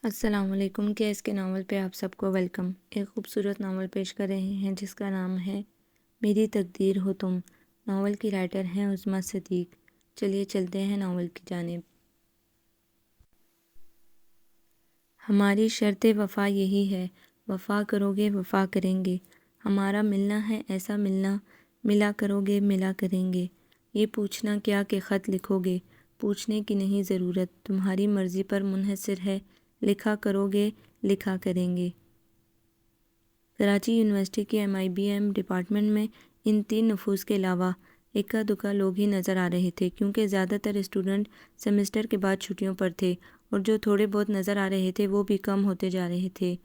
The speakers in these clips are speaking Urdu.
السلام علیکم۔ کیس کے ناول پہ آپ سب کو ویلکم۔ ایک خوبصورت ناول پیش کر رہے ہیں جس کا نام ہے میری تقدیر ہو تم۔ ناول کی رائٹر ہیں عظمیٰ صدیق۔ چلیے چلتے ہیں ناول کی جانب۔ ہماری شرط وفا یہی ہے، وفا کرو گے وفا کریں گے، ہمارا ملنا ہے ایسا ملنا، ملا کرو گے ملا کریں گے، یہ پوچھنا کیا کہ خط لکھو گے، پوچھنے کی نہیں ضرورت، تمہاری مرضی پر منحصر ہے، لکھا کرو گے لکھا کریں گے۔ کراچی یونیورسٹی کے MIBM ڈپارٹمنٹ میں ان 3 نفوس کے علاوہ اکا دکا لوگ ہی نظر آ رہے تھے، کیونکہ زیادہ تر اسٹوڈنٹ سیمسٹر کے بعد چھٹیوں پر تھے اور جو تھوڑے بہت نظر آ رہے تھے وہ بھی کم ہوتے جا رہے تھے۔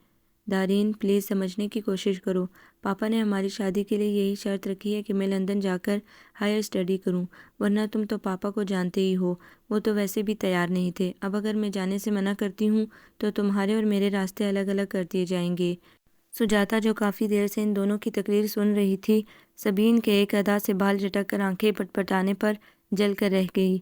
دارین پلیز سمجھنے کی کوشش کرو، پاپا نے ہماری شادی کے لیے یہی شرط رکھی ہے کہ میں لندن جا کر ہائر اسٹڈی کروں، ورنہ تم تو پاپا کو جانتے ہی ہو، وہ تو ویسے بھی تیار نہیں تھے۔ اب اگر میں جانے سے منع کرتی ہوں تو تمہارے اور میرے راستے الگ الگ کر دیے جائیں گے۔ سجاتا جو کافی دیر سے ان دونوں کی تقریر سن رہی تھی، سبین کے ایک ادا سے بال جھٹک کر آنکھیں پٹپٹانے پر جل کر رہ گئی۔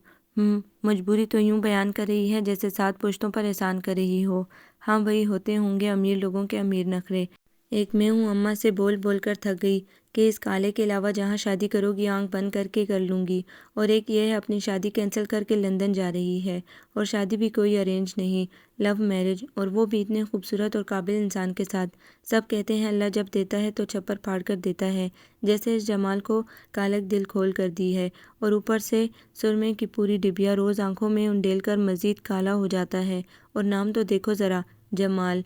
مجبوری تو یوں بیان کر رہی ہے جیسے 7 پشتوں پر احسان کر رہی ہو۔ ہاں وہی ہوتے ہوں گے امیر لوگوں کے امیر نخرے۔ ایک میں ہوں اماں سے بول بول کر تھک گئی کہ اس کالے کے علاوہ جہاں شادی کرو گی آنکھ بند کر کے کر لوں گی، اور ایک یہ ہے اپنی شادی کینسل کر کے لندن جا رہی ہے، اور شادی بھی کوئی ارینج نہیں، لو میرج، اور وہ بھی اتنے خوبصورت اور قابل انسان کے ساتھ۔ سب کہتے ہیں اللہ جب دیتا ہے تو چھپر پھاڑ کر دیتا ہے، جیسے اس جمال کو کالک دل کھول کر دی ہے، اور اوپر سے سرمے کی پوری ڈبیا روز آنکھوں میں انڈیل کر مزید کالا ہو جاتا ہے، اور نام تو دیکھو ذرا، جمال،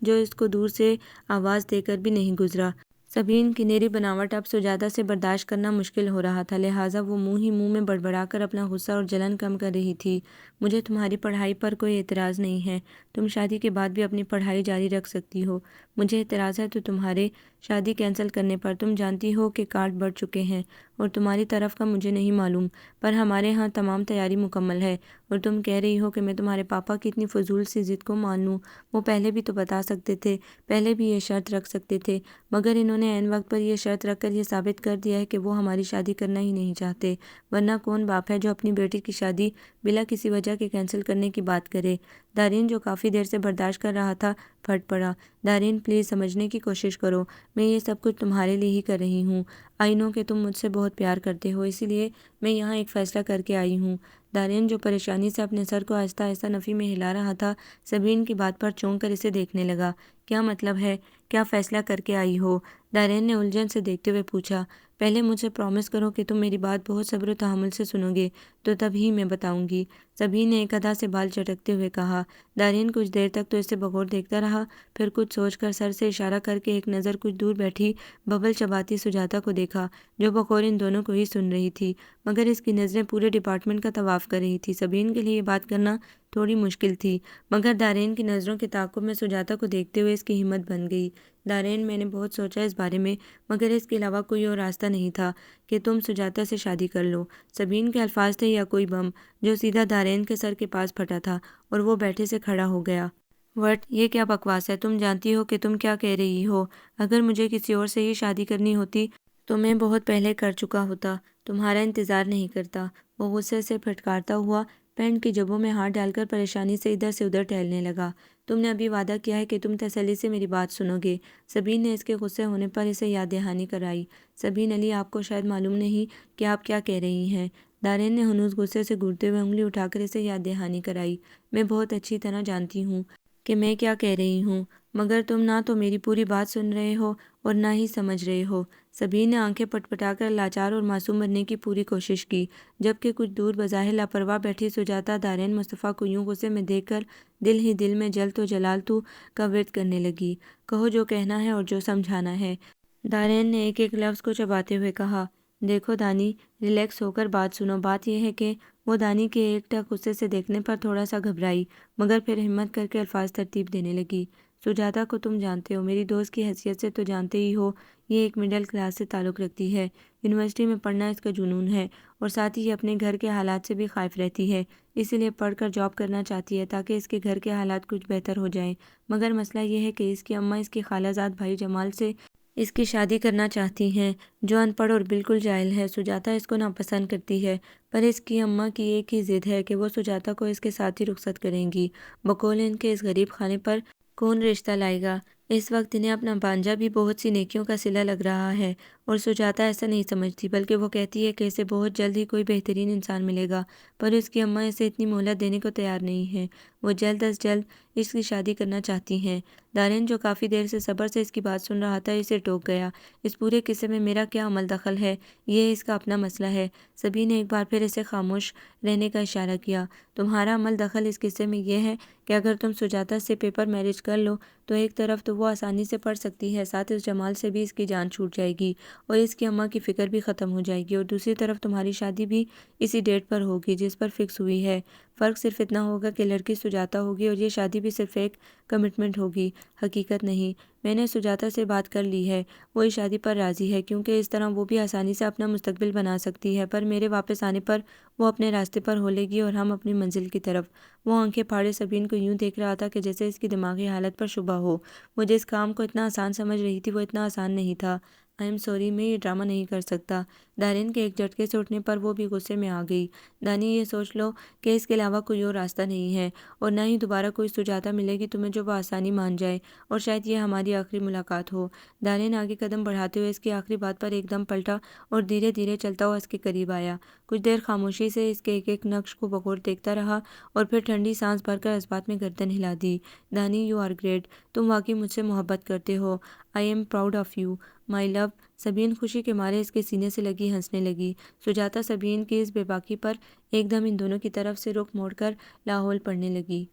جو اس کو دور سے آواز دے کر بھی نہیں گزرا۔ سبین کی نیری بناوٹ اب سجادہ سے برداشت کرنا مشکل ہو رہا تھا، لہٰذا وہ منہ ہی منہ میں بڑبڑا کر اپنا غصہ اور جلن کم کر رہی تھی۔ مجھے تمہاری پڑھائی پر کوئی اعتراض نہیں ہے، تم شادی کے بعد بھی اپنی پڑھائی جاری رکھ سکتی ہو۔ مجھے اعتراض ہے تو تمہارے شادی کینسل کرنے پر۔ تم جانتی ہو کہ کارڈ بڑھ چکے ہیں، اور تمہاری طرف کا مجھے نہیں معلوم، پر ہمارے ہاں تمام تیاری مکمل ہے، اور تم کہہ رہی ہو کہ میں تمہارے پاپا کی اتنی فضول سی ضد کو مان لوں۔ وہ پہلے بھی تو بتا سکتے تھے، پہلے بھی یہ شرط رکھ سکتے تھے، مگر انہوں نے عین وقت پر یہ شرط رکھ کر یہ ثابت کر دیا ہے کہ وہ ہماری شادی کرنا ہی نہیں چاہتے، ورنہ کون باپ ہے جو اپنی بیٹی کی شادی بلا کسی وجہ کے کینسل کرنے کی بات کرے۔ دارین جو کافی دیر سے برداشت کر رہا تھا پھٹ پڑا۔ دارین پلیز سمجھنے کی کوشش کرو، میں یہ سب کچھ تمہارے لیے ہی کر رہی ہوں۔ آئی نو کہ تم مجھ سے بہت پیار کرتے ہو، اسی لیے میں یہاں ایک فیصلہ کر کے آئی ہوں۔ دارین جو پریشانی سے اپنے سر کو آہستہ آہستہ نفی میں ہلا رہا تھا، سبین کی بات پر چونک کر اسے دیکھنے لگا۔ کیا مطلب ہے؟ کیا فیصلہ کر کے آئی ہو؟ دارین نے الجھن سے دیکھتے ہوئے پوچھا۔ پہلے مجھ سے پرومس کرو کہ تم میری بات بہت صبر و تحمل سے سنو گے، تو تب ہی میں بتاؤں گی، سبین نے ایک ادا سے بال چٹکتے ہوئے کہا۔ دارین کچھ دیر تک تو اسے بغور دیکھتا رہا، پھر کچھ سوچ کر سر سے اشارہ کر کے ایک نظر کچھ دور بیٹھی ببل چباتی سجاتا کو دیکھا، جو بغور ان دونوں کو ہی سن رہی تھی، مگر اس کی نظریں پورے ڈپارٹمنٹ کا طواف کر رہی تھی۔ سبین کے لیے یہ بات کرنا تھوڑی مشکل تھی، مگر دارین کی نظروں کے تعاقب میں سجاتا کو دیکھتے ہوئے اس کی ہمت بن گئی۔ دارین میں نے بہت سوچا اس بارے میں، مگر اس کے علاوہ کوئی اور راستہ نہیں تھا کہ تم سجاتا سے شادی کر لو۔ سبین کے الفاظ تھے یا کوئی بم جو سیدھا دارین کے سر کے پاس پھٹا تھا، اور وہ بیٹھے سے کھڑا ہو گیا۔ وٹ، یہ کیا بکواس ہے؟ تم جانتی ہو کہ تم کیا کہہ رہی ہو؟ اگر مجھے کسی اور سے ہی شادی کرنی ہوتی تو میں بہت پہلے کر چکا ہوتا، تمہارا انتظار نہیں کرتا۔ وہ غصے سے پھٹکارتا ہوا پینٹ کی جبوں میں ہاتھ ڈال کر پریشانی سے ادھر سے ادھر ٹہلنے لگا۔ تم نے ابھی وعدہ کیا ہے کہ تم تسلی سے میری بات سنو گے۔ سبین نے اس کے غصے ہونے پر اسے یاد دہانی کرائی۔ سبین علی، آپ کو شاید معلوم نہیں کہ آپ کیا کہہ رہی ہیں۔ دارین نے ہنوز غصے سے گھورتے ہوئے انگلی اٹھا کر اسے یاد دہانی کرائی۔ میں بہت اچھی طرح جانتی ہوں کہ میں کیا کہہ رہی ہوں، مگر تم نہ تو میری پوری بات سن رہے ہو اور نہ ہی سمجھ رہے ہو۔ سبین نے آنکھیں پٹپٹا کر لاچار اور معصوم بننے کی پوری کوشش کی، جبکہ کچھ دور بظاہر لاپرواہ بیٹھی سجاتا دارین مصطفیٰ کو یوں غصے میں دیکھ کر دل ہی دل میں جل تو جلال تو کا ورد کرنے لگی۔ کہو جو کہنا ہے اور جو سمجھانا ہے، دارین نے ایک ایک لفظ کو چباتے ہوئے کہا۔ دیکھو دانی، ریلیکس ہو کر بات سنو۔ بات یہ ہے کہ وہ دانی کے ایک ٹک غصے سے دیکھنے پر تھوڑا سا گھبرائی، مگر پھر ہمت کر کے الفاظ ترتیب دینے لگی۔ سجاتا کو تم جانتے ہو، میری دوست کی حیثیت سے تو جانتے ہی ہو، یہ ایک مڈل کلاس سے تعلق رکھتی ہے، یونیورسٹی میں پڑھنا اس کا جنون ہے، اور ساتھ ہی یہ اپنے گھر کے حالات سے بھی خائف رہتی ہے، اسی لیے پڑھ کر جاب کرنا چاہتی ہے تاکہ اس کے گھر کے حالات کچھ بہتر ہو جائیں۔ مگر مسئلہ یہ ہے کہ اس کی اماں اس کی خالہ زاد بھائی جمال سے اس کی شادی کرنا چاہتی ہیں جو ان پڑھ اور بالکل جاہل ہے۔ سجاتا اس کو ناپسند کرتی ہے، پر اس کی اماں کی ایک ہی ضد ہے کہ وہ سجاتا کو اس کے ساتھ ہی رخصت کریں گی۔ بقول ان کے اس غریب خانے پر کون رشتہ لائے گا؟ اس وقت انہیں اپنا بھانجا بھی بہت سی نیکیوں کا صلہ لگ رہا ہے، اور سجاتا ایسا نہیں سمجھتی، بلکہ وہ کہتی ہے کہ اسے بہت جلد ہی کوئی بہترین انسان ملے گا۔ پر اس کی اماں اسے اتنی مہلت دینے کو تیار نہیں ہیں، وہ جلد از جلد اس کی شادی کرنا چاہتی ہیں۔ دارین جو کافی دیر سے صبر سے اس کی بات سن رہا تھا، اسے ٹوک گیا۔ اس پورے قصے میں میرا کیا عمل دخل ہے؟ یہ اس کا اپنا مسئلہ ہے۔ سبھی نے ایک بار پھر اسے خاموش رہنے کا اشارہ کیا۔ تمہارا عمل دخل اس قصے میں یہ ہے کہ اگر تم سجاتا سے پیپر میرج کر لو تو ایک طرف تو وہ آسانی سے پڑھ سکتی ہے، ساتھ اس جمال سے بھی اس کی جان چھوٹ جائے گی اور اس کی اماں کی فکر بھی ختم ہو جائے گی، اور دوسری طرف تمہاری شادی بھی اسی ڈیٹ پر ہوگی جس پر فکس ہوئی ہے۔ فرق صرف اتنا ہوگا کہ لڑکی سجاتا ہوگی اور یہ شادی بھی صرف ایک کمٹمنٹ ہوگی، حقیقت نہیں۔ میں نے سجاتا سے بات کر لی ہے، وہ اس شادی پر راضی ہے کیونکہ اس طرح وہ بھی آسانی سے اپنا مستقبل بنا سکتی ہے، پر میرے واپس آنے پر وہ اپنے راستے پر ہولے گی اور ہم اپنی منزل کی طرف۔ وہ آنکھیں پھاڑے سبین کو یوں دیکھ رہا تھا کہ جیسے اس کی دماغی حالت پر شبہ ہو۔ وہ جس کام کو اتنا آسان سمجھ رہی تھی وہ اتنا آسان نہیں تھا۔ آئی ایم سوری، میں یہ ڈرامہ نہیں کر سکتا۔ دارین کے ایک جھٹکے سے اٹھنے پر وہ بھی غصے میں آ گئی۔ دانی، یہ سوچ لو کہ اس کے علاوہ کوئی اور راستہ نہیں ہے، اور نہ ہی دوبارہ کوئی سجاتا ملے گی تمہیں جو بآسانی مان جائے، اور شاید یہ ہماری آخری ملاقات ہو۔ دارین آگے قدم بڑھاتے ہوئے اس کی آخری بات پر ایک دم پلٹا اور دھیرے دھیرے چلتا ہوا اس کے قریب آیا۔ کچھ دیر خاموشی سے اس کے ایک ایک نقش کو بغور دیکھتا رہا اور پھر ٹھنڈی سانس بھر کر اس بات میں گردن ہلا دی۔ دانی، یو آر گریٹ، تم واقعی مجھ سے محبت کرتے ہو۔ I am proud of you my love. Sabeen خوشی کے مارے اس کے سینے سے لگی ہنسنے لگی۔ سجاتا سبین کی اس بے باکی پر ایک دم ان دونوں کی طرف سے رخ موڑ کر لاحول پڑھنے لگی۔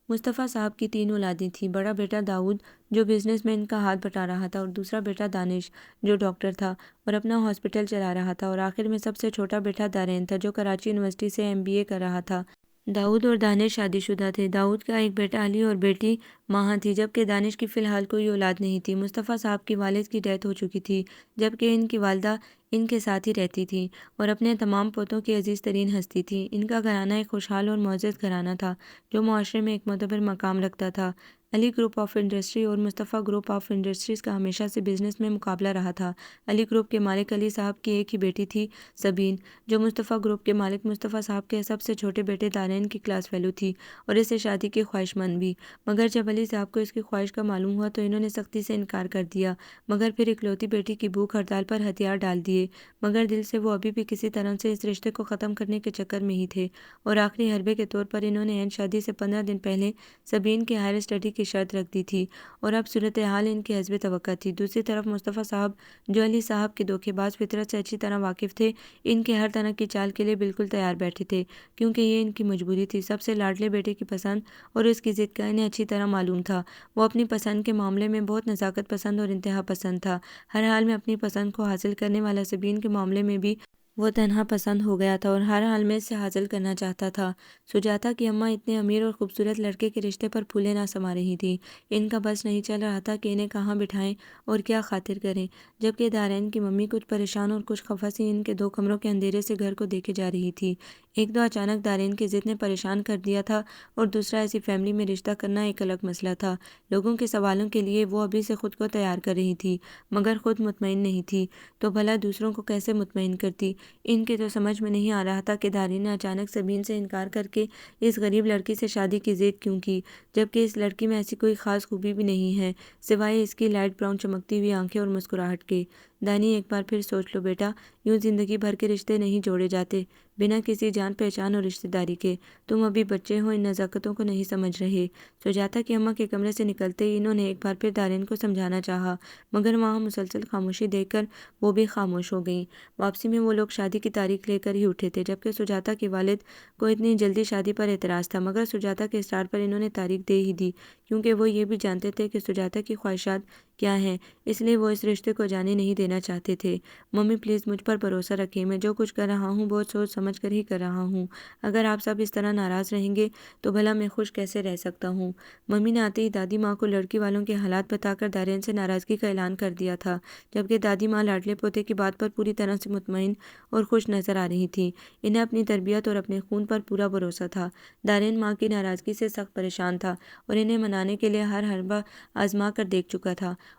مصطفیٰ صاحب کی 3 اولادیں تھیں۔ بڑا بیٹا داؤد جو بزنس میں ان کا ہاتھ بٹا رہا تھا، اور دوسرا بیٹا دانش جو ڈاکٹر تھا اور اپنا ہاسپٹل چلا رہا تھا، اور آخر میں سب سے چھوٹا بیٹا دارین تھا جو کراچی یونیورسٹی سے MBA کر رہا تھا۔ داؤد اور دانش شادی شدہ تھے۔ داؤد کا ایک بیٹا علی اور بیٹی ماہا تھی، جبکہ دانش کی فی الحال کوئی اولاد نہیں تھی۔ مصطفیٰ صاحب کی والد کی ڈیتھ ہو چکی تھی، جبکہ ان کی والدہ ان کے ساتھ ہی رہتی تھیں اور اپنے تمام پوتوں کی عزیز ترین ہستی تھی۔ ان کا گھرانہ ایک خوشحال اور معزز گھرانہ تھا جو معاشرے میں ایک معتبر مقام رکھتا تھا۔ علی گروپ آف انڈسٹری اور مصطفیٰ گروپ آف انڈسٹریز کا ہمیشہ سے بزنس میں مقابلہ رہا تھا۔ علی گروپ کے مالک علی صاحب کی ایک ہی بیٹی تھی، سبین، جو مصطفیٰ گروپ کے مالک مصطفیٰ صاحب کے سب سے چھوٹے بیٹے دارین کی کلاس فیلو تھی اور اس سے شادی کی خواہش مند بھی۔ مگر جب علی صاحب کو اس کی خواہش کا معلوم ہوا تو انہوں نے سختی سے انکار کر دیا، مگر پھر اکلوتی بیٹی کی بھوک ہڑتال پر ہتھیار ڈال دیے۔ مگر دل سے وہ ابھی بھی کسی طرح سے اس رشتے کو ختم کرنے کے چکر میں ہی تھے، اور آخری حربے کے طور پر انہوں نے عین شادی سے 15 دن پہلے سبین کے ہائر اسٹڈی کی شرط رکھ دی تھی، اور اب صورتحال ان کی حسب توقع تھی۔ دوسری طرف مصطفیٰ صاحب جو علی صاحب کے دھوکے باز فطرت سے اچھی طرح واقف تھے، ان کے ہر طرح کی چال کے لیے بالکل تیار بیٹھے تھے، کیونکہ یہ ان کی مجبوری تھی۔ سب سے لاڈلے بیٹے کی پسند اور اس کی ضد کا انہیں اچھی طرح معلوم تھا۔ وہ اپنی پسند کے معاملے میں بہت نزاکت پسند اور انتہا پسند تھا۔ ہر حال میں اپنی پسند کو حاصل کرنے والا سبین کے معاملے میں بھی وہ تنہا پسند ہو گیا تھا اور ہر حال میں اس سے حاصل کرنا چاہتا تھا۔ سجاتا کی اماں اتنے امیر اور خوبصورت لڑکے کے رشتے پر پھولے نہ سما رہی تھیں۔ ان کا بس نہیں چل رہا تھا کہ انہیں کہاں بٹھائیں اور کیا خاطر کریں، جبکہ دارین کی ممی کچھ پریشان اور کچھ خفا سی ان کے 2 کمروں کے اندھیرے سے گھر کو دیکھے جا رہی تھی۔ ایک تو اچانک دارین کی ضد نے پریشان کر دیا تھا، اور دوسرا ایسی فیملی میں رشتہ کرنا ایک الگ مسئلہ تھا۔ لوگوں کے سوالوں کے لیے وہ ابھی سے خود کو تیار کر رہی تھی، مگر خود مطمئن نہیں تھی تو بھلا دوسروں کو کیسے مطمئن کرتی۔ ان کے تو سمجھ میں نہیں آ رہا تھا کہ دارین نے اچانک سبین سے انکار کر کے اس غریب لڑکی سے شادی کی ضد کیوں کی، جبکہ اس لڑکی میں ایسی کوئی خاص خوبی بھی نہیں ہے سوائے اس کی لائٹ براؤن چمکتی ہوئی آنکھیں اور مسکراہٹ کے۔ دانی، ایک بار پھر سوچ لو بیٹا، یوں زندگی بھر کے رشتے نہیں جوڑے جاتے بنا کسی جان پہچان اور رشتہ داری کے۔ تم ابھی بچے ہو، ان نزاکتوں کو نہیں سمجھ رہے۔ سجاتا کی اماں کے کمرے سے نکلتے ہی انہوں نے ایک بار پھر دارین کو سمجھانا چاہا، مگر وہاں مسلسل خاموشی دیکھ کر وہ بھی خاموش ہو گئیں۔ واپسی میں وہ لوگ شادی کی تاریخ لے کر ہی اٹھے تھے، جبکہ سجاتا کے والد کو اتنی جلدی شادی پر اعتراض تھا، مگر سجاتا کے اصرار پر انہوں نے تاریخ دے ہی دی، کیونکہ وہ یہ بھی جانتے تھے کہ سجاتا کی خواہشات کیا ہیں، اس لیے وہ اس رشتے کو جانے نہیں دینا چاہتے تھے۔ ممی پلیز مجھ پر بھروسہ رکھیں، میں جو کچھ کر رہا ہوں بہت سوچ سمجھ کر ہی کر رہا ہوں۔ اگر آپ سب اس طرح ناراض رہیں گے تو بھلا میں خوش کیسے رہ سکتا ہوں؟ ممی نے آتے ہی دادی ماں کو لڑکی والوں کے حالات بتا کر دارین سے ناراضگی کا اعلان کر دیا تھا، جبکہ دادی ماں لاڈلے پوتے کی بات پر پوری طرح سے مطمئن اور خوش نظر آ رہی تھیں۔ انہیں اپنی تربیت اور اپنے خون پر پورا بھروسہ تھا۔ دارین ماں کی ناراضگی سے سخت پریشان تھا اور انہیں منانے کے لیے ہر حربہ آزما کر دیکھ چکا تھا،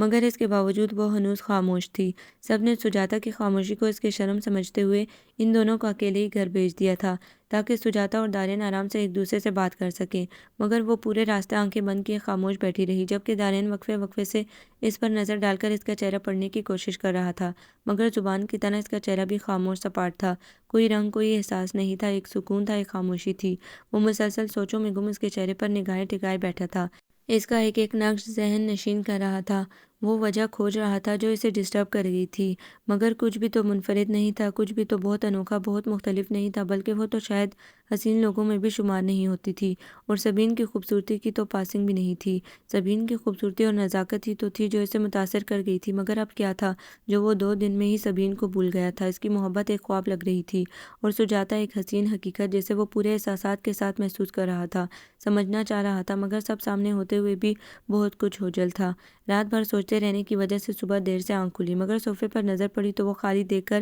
مگر اس کے باوجود وہ ہنوز خاموش تھی۔ سب نے سجاتا کی خاموشی کو اس کی شرم سمجھتے ہوئے ان دونوں کو اکیلے ہی گھر بھیج دیا تھا تاکہ سجاتا اور دارین آرام سے ایک دوسرے سے بات کر سکیں، مگر وہ پورے راستے آنکھیں بند کیے خاموش بیٹھی رہی، جبکہ دارین وقفے وقفے سے اس پر نظر ڈال کر اس کا چہرہ پڑھنے کی کوشش کر رہا تھا، مگر زبان کی طرح اس کا چہرہ بھی خاموش سپاٹ تھا۔ کوئی رنگ، کوئی احساس نہیں تھا، ایک سکون تھا، ایک خاموشی تھی۔ وہ مسلسل سوچوں میں گم اس کے چہرے پر نگاہیں ٹکائے بیٹھا تھا۔ اس کا ایک ایک نقش ذہن نشین کر رہا تھا۔ وہ وجہ کھوج رہا تھا جو اسے ڈسٹرب کر رہی تھی، مگر کچھ بھی تو منفرد نہیں تھا، کچھ بھی تو بہت انوکھا، بہت مختلف نہیں تھا، بلکہ وہ تو شاید حسین لوگوں میں بھی شمار نہیں ہوتی تھی۔ اور سبین کی خوبصورتی کی تو پاسنگ بھی نہیں تھی۔ سبین کی خوبصورتی اور نزاکت ہی تو تھی جو اسے متاثر کر گئی تھی، مگر اب کیا تھا جو وہ 2 دن میں ہی سبین کو بھول گیا تھا؟ اس کی محبت ایک خواب لگ رہی تھی، اور سجاتا ایک حسین حقیقت جسے وہ پورے احساسات کے ساتھ محسوس کر رہا تھا، سمجھنا چاہ رہا تھا، مگر سب سامنے ہوتے ہوئے بھی بہت کچھ اوجھل تھا۔ رات بھر سوچتے رہنے کی وجہ سے صبح دیر سے آنکھ کھلی، مگر صوفے پر نظر پڑی تو وہ خالی دیکھ کر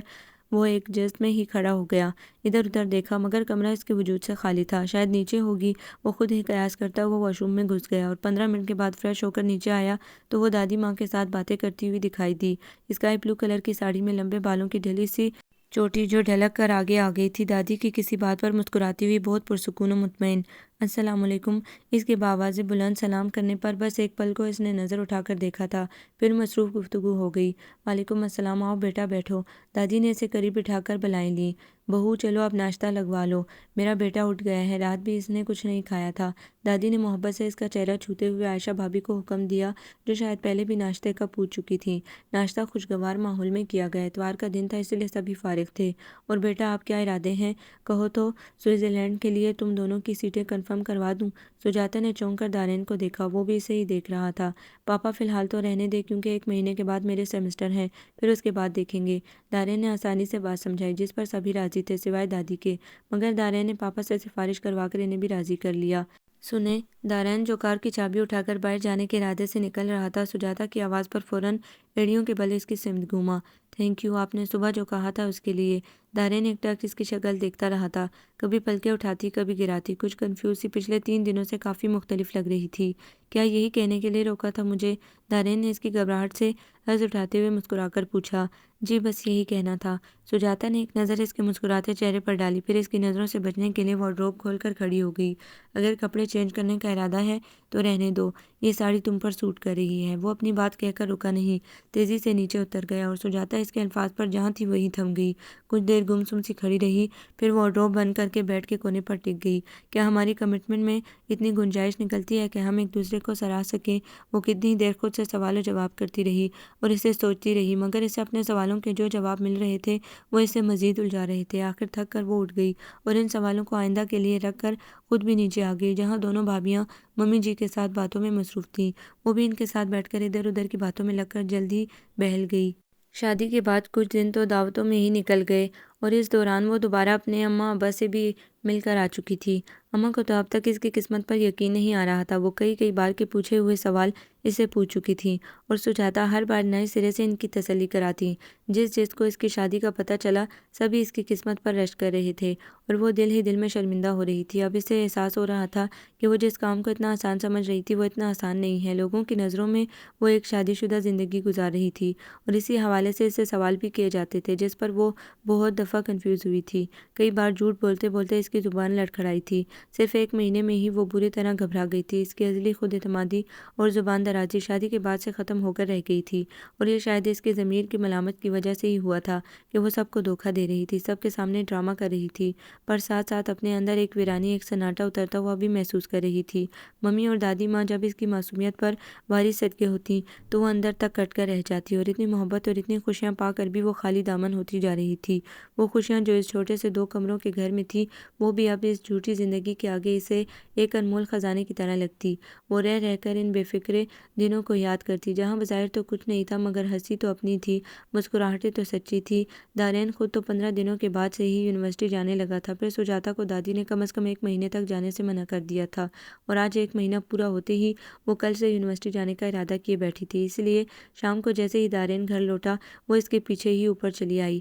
وہ ایک جست میں ہی کھڑا ہو گیا۔ ادھر ادھر دیکھا، مگر کمرہ اس کے وجود سے خالی تھا۔ شاید نیچے ہوگی، وہ خود ہی قیاس کرتا ہوا واش روم میں گھس گیا، اور 15 منٹ کے بعد فریش ہو کر نیچے آیا تو وہ دادی ماں کے ساتھ باتیں کرتی ہوئی دکھائی دی، اسکائی بلو کلر کی ساڑی میں لمبے بالوں کی ڈھلی سی چوٹی جو ڈھلک کر آگے آ گئی تھی۔ دادی کی کسی بات پر مسکراتی ہوئی، بہت پرسکون و مطمئن، السلام علیکم۔ اس کے باوازِ بلند سلام کرنے پر بس ایک پل کو اس نے نظر اٹھا کر دیکھا تھا، پھر مصروف گفتگو ہو گئی۔ وعلیکم السلام، آؤ بیٹا بیٹھو۔ دادی نے اسے قریب بٹھا کر بلائیں لیں۔ بہو چلو اب ناشتہ لگوا لو، میرا بیٹا اٹھ گیا ہے، رات بھی اس نے کچھ نہیں کھایا تھا۔ دادی نے محبت سے اس کا چہرہ چھوتے ہوئے عائشہ بھابی کو حکم دیا، جو شاید پہلے بھی ناشتے کا پوچھ چکی تھیں۔ ناشتہ خوشگوار ماحول میں کیا گیا، اتوار کا دن تھا، اس لیے سبھی فارغ تھے۔ اور بیٹا آپ کیا ارادے ہیں؟ کہو تو سوئٹزرلینڈ کے لیے تم دونوں کی سیٹیں کنفرم کروا دوں؟ سجاتا نے چونک کر دارین کو دیکھا، وہ بھی اسے ہی دیکھ رہا تھا۔ پاپا فی الحال تو رہنے دے، کیونکہ 1 مہینے کے بعد میرے سیمسٹر ہیں، پھر اس کے بعد دیکھیں گے۔ دارین نے آسانی سے بات سمجھائی، جس پر سبھی راضی تھے سوائے دادی کے، مگر دارین نے پاپا سے سفارش کروا کر انہیں بھی راضی کر لیا۔ سنیں، دارین جو کار کی چابی اٹھا کر باہر جانے کے ارادے سے نکل رہا تھا، سجاتا کی آواز پر فوراً ایڑیوں کے بل اس کی سمت گھوما۔ تھینک یو، آپ نے صبح جو کہا تھا اس کے لیے۔ دارین ایک ٹک اس کی شکل دیکھتا رہا تھا، کبھی پلکیں اٹھاتی کبھی گراتی، کچھ کنفیوز سی، پچھلے 3 دنوں سے کافی مختلف لگ رہی تھی۔ کیا یہی کہنے کے لیے روکا تھا مجھے؟ دارین نے اس کی گھبراہٹ سے حرص اٹھاتے ہوئے مسکرا کر پوچھا۔ جی بس یہی کہنا تھا۔ سجاتا نے ایک نظر اس کے مسکراتے چہرے پر ڈالی، پھر اس کی نظروں سے بچنے کے لیے وارڈروب کھول کر کھڑی ہو گئی۔ اگر کپڑے چینج کرنے کا ارادہ ہے تو رہنے دو، یہ ساڑی تم پر سوٹ کر رہی ہے۔ وہ اپنی بات کہہ کر رکا نہیں، تیزی سے نیچے اتر گیا، اور سجاتا اس کے الفاظ پر جہاں تھی وہیں تھم گئی۔ کچھ دیر گم سم سی کھڑی رہی، پھر وارڈروب بند کر کے بیڈ کے کونے پر ٹک گئی۔ کیا ہماری کمٹمنٹ میں اتنی گنجائش نکلتی ہے کہ ہم ایک دوسرے کو سراہ سکیں؟ وہ کتنی دیر خود سے سوال و جواب کرتی رہی اور اسے سوچتی رہی، مگر اسے اپنے سوالوں کے جو جواب مل رہے تھے وہ اسے مزید الجھا رہے تھے۔ آخر تھک کر وہ اٹھ گئی اور ان سوالوں کو آئندہ کے لیے رکھ کر خود بھی نیچے آ گئی، جہاں دونوں بھابیاں ممی جی کے ساتھ باتوں میں مصروف تھیں۔ وہ بھی ان کے ساتھ بیٹھ کر ادھر ادھر کی باتوں میں لگ کر جلد ہی بہل گئی۔ شادی کے بعد کچھ دن تو دعوتوں میں ہی نکل گئے، اور اس دوران وہ دوبارہ اپنے اماں ابا سے بھی مل کر آ چکی تھی۔ اماں کو تو اب تک اس کی قسمت پر یقین نہیں آ رہا تھا۔ وہ کئی بار کے پوچھے ہوئے سوال اسے پوچھ چکی تھیں، اور سجاتا ہر بار نئے سرے سے ان کی تسلی کراتی۔ جس کو اس کی شادی کا پتہ چلا، سبھی اس کی قسمت پر رشک کر رہے تھے، اور وہ دل ہی دل میں شرمندہ ہو رہی تھی۔ اب اسے احساس ہو رہا تھا کہ وہ جس کام کو اتنا آسان سمجھ رہی تھی وہ اتنا آسان نہیں ہے۔ لوگوں کی نظروں میں وہ ایک شادی شدہ زندگی گزار رہی تھی، اور اسی حوالے سے اسے سوال بھی کیے جاتے تھے جس پر وہ بہت دفعہ کنفیوز ہوئی تھی۔ کئی بار جھوٹ بولتے بولتے اس کی زبان لڑکھڑائی تھی۔ صرف 1 مہینے میں ہی وہ بری طرح گھبرا گئی تھی۔ اس کی ازلی خود اعتمادی اور زبان درازی شادی کے بعد سے ختم ہو کر رہ گئی تھی، اور یہ شاید اس کے ضمیر کی ملامت کی وجہ سے ہی ہوا تھا کہ وہ سب کو دھوکہ دے رہی تھی، سب کے سامنے ڈرامہ کر رہی تھی، پر ساتھ ساتھ اپنے اندر ایک ویرانی، ایک سناٹا اترتا ہوا بھی محسوس کر رہی تھی۔ ممی اور دادی ماں جب اس کی معصومیت پر واری صدقے ہوتی تو وہ اندر تک کٹ کر رہ جاتی، اور اتنی محبت اور اتنی خوشیاں پا کر بھی وہ خالی دامن ہوتی جا رہی تھی۔ وہ خوشیاں جو اس چھوٹے سے 2 کمروں کے گھر میں تھی، وہ بھی اب اس جھوٹی زندگی کے آگے اسے ایک انمول خزانے کی طرح لگتی۔ وہ رہ رہ کر ان بے فکرے دنوں کو یاد کرتی، جہاں بظاہر تو کچھ نہیں تھا، مگر ہنسی تو اپنی تھی، مسکراہٹیں تو سچی تھی۔ دارین خود تو 15 دنوں کے بعد سے ہی یونیورسٹی جانے لگا تھا، پھر سجاتا کو دادی نے کم از کم 1 مہینے تک جانے سے منع کر دیا تھا، اور آج 1 مہینہ پورا ہوتے ہی وہ کل سے یونیورسٹی جانے کا ارادہ کیے بیٹھی تھی۔ اس لیے شام کو جیسے ہی دارین گھر لوٹا، وہ اس کے پیچھے ہی اوپر چلی آئی۔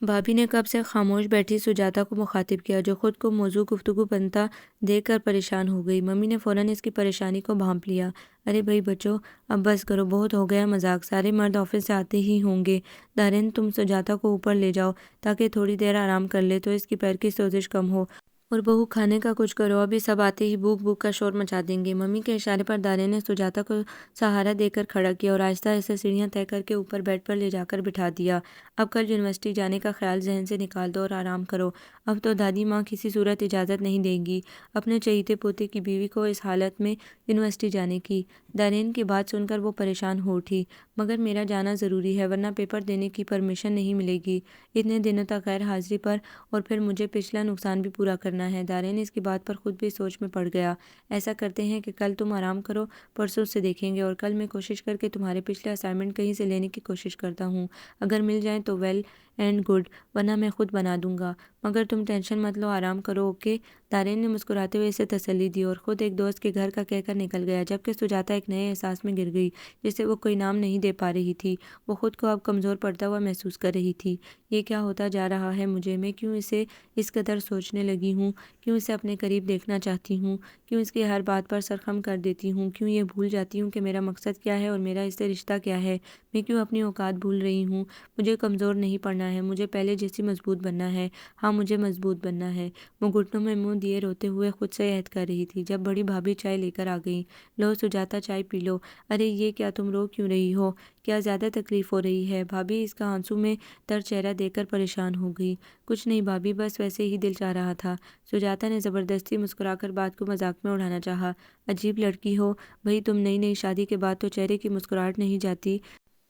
بھابھی نے کب سے خاموش بیٹھی سجاتا کو مخاطب کیا، جو خود کو موضوع گفتگو بنتا دیکھ کر پریشان ہو گئی۔ ممی نے فوراً اس کی پریشانی کو بھانپ لیا۔ ارے بھائی بچو، اب بس کرو، بہت ہو گیا مذاق، سارے مرد آفس سے آتے ہی ہوں گے۔ دارین تم سجاتا کو اوپر لے جاؤ تاکہ تھوڑی دیر آرام کر لے تو اس کی پیر کی سوزش کم ہو، اور بہو کھانے کا کچھ کرو، ابھی سب آتے ہی بھوک بھوک کا شور مچا دیں گے۔ ممی کے اشارے پر دارین نے سجاتا کو سہارا دے کر کھڑا کیا اور آہستہ آہستہ سیڑھیاں طے کر کے اوپر بیڈ پر لے جا کر بٹھا دیا۔ اب کل یونیورسٹی جانے کا خیال ذہن سے نکال دو اور آرام کرو، اب تو دادی ماں کسی صورت اجازت نہیں دیں گی اپنے چہیتے پوتے کی بیوی کو اس حالت میں یونیورسٹی جانے کی۔ دارین کی بات سن کر وہ پریشان ہو اٹھی۔ مگر میرا جانا ضروری ہے، ورنہ پیپر دینے کی پرمیشن نہیں ملے گی، اتنے دنوں تک غیر حاضری پر، اور پھر مجھے پچھلا نقصان بھی پورا کرنا ہے۔ دارین اس کی بات پر خود بھی سوچ میں پڑ گیا۔ ایسا کرتے ہیں کہ کل تم آرام کرو، پرسوں سے دیکھیں گے، اور کل میں کوشش کر کے تمہارے پچھلے اسائنمنٹ کہیں سے لینے کی کوشش کرتا ہوں، اگر مل جائیں تو ویل اینڈ گڈ، ورنہ میں خود بنا دوں گا، مگر تم ٹینشن مت لو، آرام کرو، اوکے؟ دارین نے مسکراتے ہوئے اسے تسلی دی اور خود ایک دوست کے گھر کا کہہ کر نکل گیا، جبکہ سجاتا ایک نئے احساس میں گر گئی جسے وہ کوئی نام نہیں دے پا رہی تھی۔ وہ خود کو اب کمزور پڑتا ہوا محسوس کر رہی تھی۔ یہ کیا ہوتا جا رہا ہے مجھے؟ میں کیوں اسے اس قدر سوچنے لگی ہوں؟ کیوں اسے اپنے قریب دیکھنا چاہتی ہوں؟ کیوں اس کی ہر بات پر سرخم کر دیتی ہوں؟ کیوں یہ بھول جاتی ہوں کہ میرا مقصد کیا ہے اور میرا اس سے رشتہ کیا ہے؟ میں کیوں اپنی اوقات بھول رہی ہوں؟ مجھے کمزور نہیں پڑنا ہے، مجھے پہلے جیسی مضبوط بننا ہے، ہاں مجھے مضبوط بننا ہے۔ وہ گھٹنوں میں منہ دیے روتے ہوئے خود سے عہد کر رہی تھی، جب بڑی بھابھی چائے لے کر آ گئیں۔ لو سجاتا، چائے پی لو۔ ارے یہ کیا، تم رو کیوں رہی ہو؟ کیا زیادہ تکلیف ہو رہی ہے؟ بھابھی اس کا آنسو میں تر چہرہ دیکھ کر پریشان ہو گئی۔ کچھ نہیں بھابھی، بس ویسے ہی دل چاہ رہا تھا۔ سجاتا نے زبردستی مسکرا کر بات کو مذاق میں اڑانا چاہا۔ عجیب لڑکی ہو بھئی تم، نئی نئی شادی کے بعد تو چہرے کی مسکراہٹ نہیں جاتی،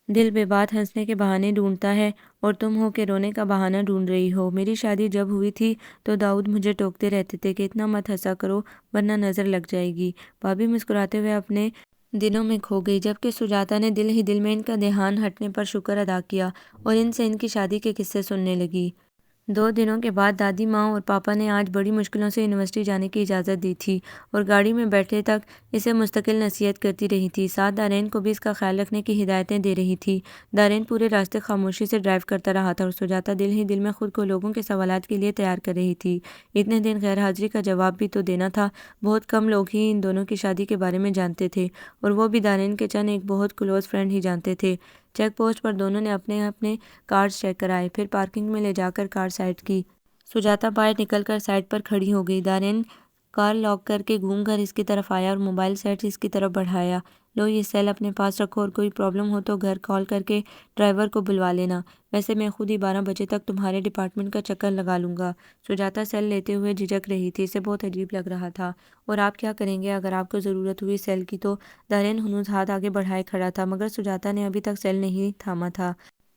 دل بے بات ہنسنے کے بہانے ڈھونڈتا ہے، اور تم ہو کہ رونے کا بہانہ ڈھونڈ رہی ہو۔ میری شادی جب ہوئی تھی تو داؤد مجھے ٹوکتے رہتے تھے کہ اتنا مت ہنسا کرو ورنہ نظر لگ جائے گی۔ بھابھی مسکراتے ہوئے اپنے دنوں میں کھو گئی، جبکہ سجاتا نے دل ہی دل میں ان کا دھیان ہٹنے پر شکر ادا کیا اور ان سے ان کی شادی کے قصے سننے لگی۔ 2 دنوں کے بعد دادی ماں اور پاپا نے آج بڑی مشکلوں سے یونیورسٹی جانے کی اجازت دی تھی، اور گاڑی میں بیٹھے تک اسے مستقل نصیحت کرتی رہی تھی، ساتھ دارین کو بھی اس کا خیال رکھنے کی ہدایتیں دے رہی تھی۔ دارین پورے راستے خاموشی سے ڈرائیو کرتا رہا تھا اور سجاتا دل ہی دل میں خود کو لوگوں کے سوالات کے لیے تیار کر رہی تھی۔ اتنے دن غیر حاضری کا جواب بھی تو دینا تھا، بہت کم لوگ ہی ان دونوں کی شادی کے بارے میں جانتے تھے، اور وہ بھی دارین کے چند ایک بہت کلوز فرینڈ ہی جانتے تھے۔ چیک پوسٹ پر دونوں نے اپنے اپنے کارڈز چیک کرائے، پھر پارکنگ میں لے جا کر کار سائڈ کی۔ سجاتا باہر نکل کر سائڈ پر کھڑی ہو گئی۔ دارین کار لاک کر کے گھوم کر اس کی طرف آیا اور موبائل سیٹ اس کی طرف بڑھایا۔ لو یہ سیل اپنے پاس رکھو، اور کوئی پرابلم ہو تو گھر کال کر کے ڈرائیور کو بلوا لینا، ویسے میں خود ہی 12 بجے تک تمہارے ڈپارٹمنٹ کا چکر لگا لوں گا۔ سجاتا سیل لیتے ہوئے جھجک رہی تھی، اسے بہت عجیب لگ رہا تھا۔ اور آپ کیا کریں گے اگر آپ کو ضرورت ہوئی سیل کی تو؟ دارین ہنوز ہاتھ آگے بڑھائے کھڑا تھا، مگر سجاتا نے ابھی تک سیل نہیں تھاما تھا۔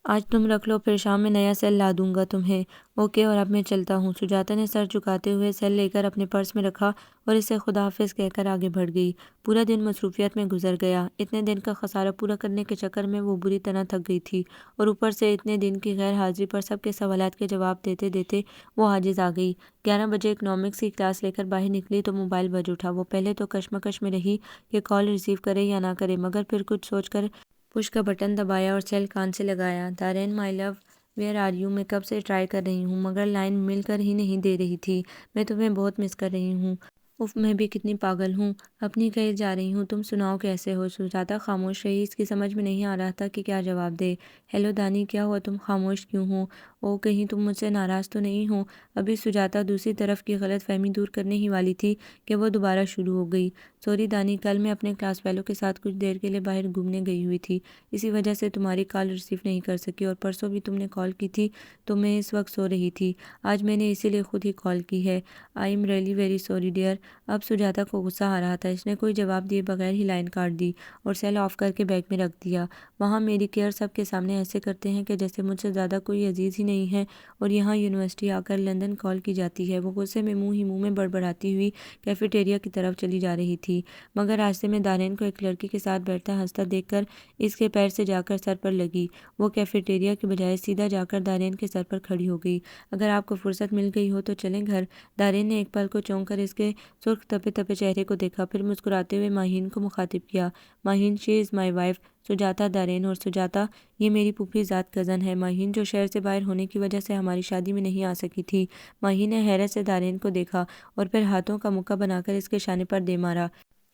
آج تم رکھ لو، پھر شام میں نیا سیل لا دوں گا تمہیں۔ اوکے، اور اب میں چلتا ہوں۔ سجاتا نے سر جھکاتے ہوئے سیل لے کر اپنے پرس میں رکھا اور اسے خدا حافظ کہہ کر آگے بڑھ گئی۔ پورا دن مصروفیت میں گزر گیا۔ اتنے دن کا خسارہ پورا کرنے کے چکر میں وہ بری طرح تھک گئی تھی، اور اوپر سے اتنے دن کی غیر حاضری پر سب کے سوالات کے جواب دیتے دیتے وہ عاجز آ گئی۔ 11 بجے اکنامکس کی کلاس لے کر باہر نکلی تو موبائل بج اٹھا۔ وہ پہلے تو کشمکش میں رہی کہ کال ریسیو کرے یا نہ کرے، مگر پھر کچھ سوچ کر پش کا بٹن دبایا اور سیل کان سے لگایا۔ دارین مائی لو، ویئر آر یو؟ میں کب سے ٹرائی کر رہی ہوں مگر لائن مل کر ہی نہیں دے رہی تھی، میں تمہیں بہت مس کر رہی ہوں۔ اف، میں بھی کتنی پاگل ہوں، اپنی کہیں جا رہی ہوں، تم سناؤ کیسے ہو؟ سجاتا خاموش رہی، اس کی سمجھ میں نہیں آ رہا تھا کہ کیا جواب دے۔ ہیلو دانی، کیا ہوا، تم خاموش کیوں ہو؟ او کہیں تم مجھ سے ناراض تو نہیں ہو؟ ابھی سجاتا دوسری طرف کی غلط فہمی دور کرنے ہی والی تھی کہ وہ دوبارہ شروع ہو گئی۔ سوری دانی، کل میں اپنے کلاس فیلو کے ساتھ کچھ دیر کے لیے باہر گھومنے گئی ہوئی تھی، اسی وجہ سے تمہاری کال ریسیو نہیں کر سکی، اور پرسوں بھی تم نے کال کی تھی تو میں اس وقت سو رہی تھی، آج میں نے اسی لیے خود ہی کال کی ہے۔ I am really very sorry dear. اب سجاتا کو غصہ آ رہا تھا، اس نے کوئی جواب دیے بغیر ہی لائن کاٹ دی اور سیل آف کر کے بیگ میں رکھ دیا۔ وہاں میری کیئر سب کے سامنے ایسے کرتے ہیں کہ جیسے مجھ سے زیادہ کوئی عزیز ہی نہیں ہے، اور یہاں یونیورسٹی آ کر لندن کال کی جاتی ہے۔ وہ غصے میں منہ ہی منہ میں بڑبڑاتی ہوئی کیفیٹیریا کی طرف چلی جا رہی تھی، مگر راستے میں دارین کو ایک لڑکی کے ساتھ بیٹھتا ہنستا دیکھ کر اس کے پیر سے جا کر سر پر لگی۔ وہ کیفیٹیریا کے بجائے سیدھا جا کر دارین کے سر پر کھڑی ہو گئی۔ اگر آپ کو فرصت مل گئی ہو تو چلیں گھر۔ دارین نے ایک پل کو چونک کر اس کے سرخ تپے تپے چہرے کو دیکھا، پھر مسکراتے ہوئے ماہین کو مخاطب کیا۔ ماہین، شی از مائی وائف۔ سجاتا دارین اور سجاتا یہ میری پھوپھی ذات کزن ہے ماہین جو شہر سے باہر ہونے کی وجہ سے ہماری شادی میں نہیں آ سکی تھی۔ ماہین نے حیرت سے دارین کو دیکھا اور پھر ہاتھوں کا مکہ بنا کر اس کے شانے پر دے مارا۔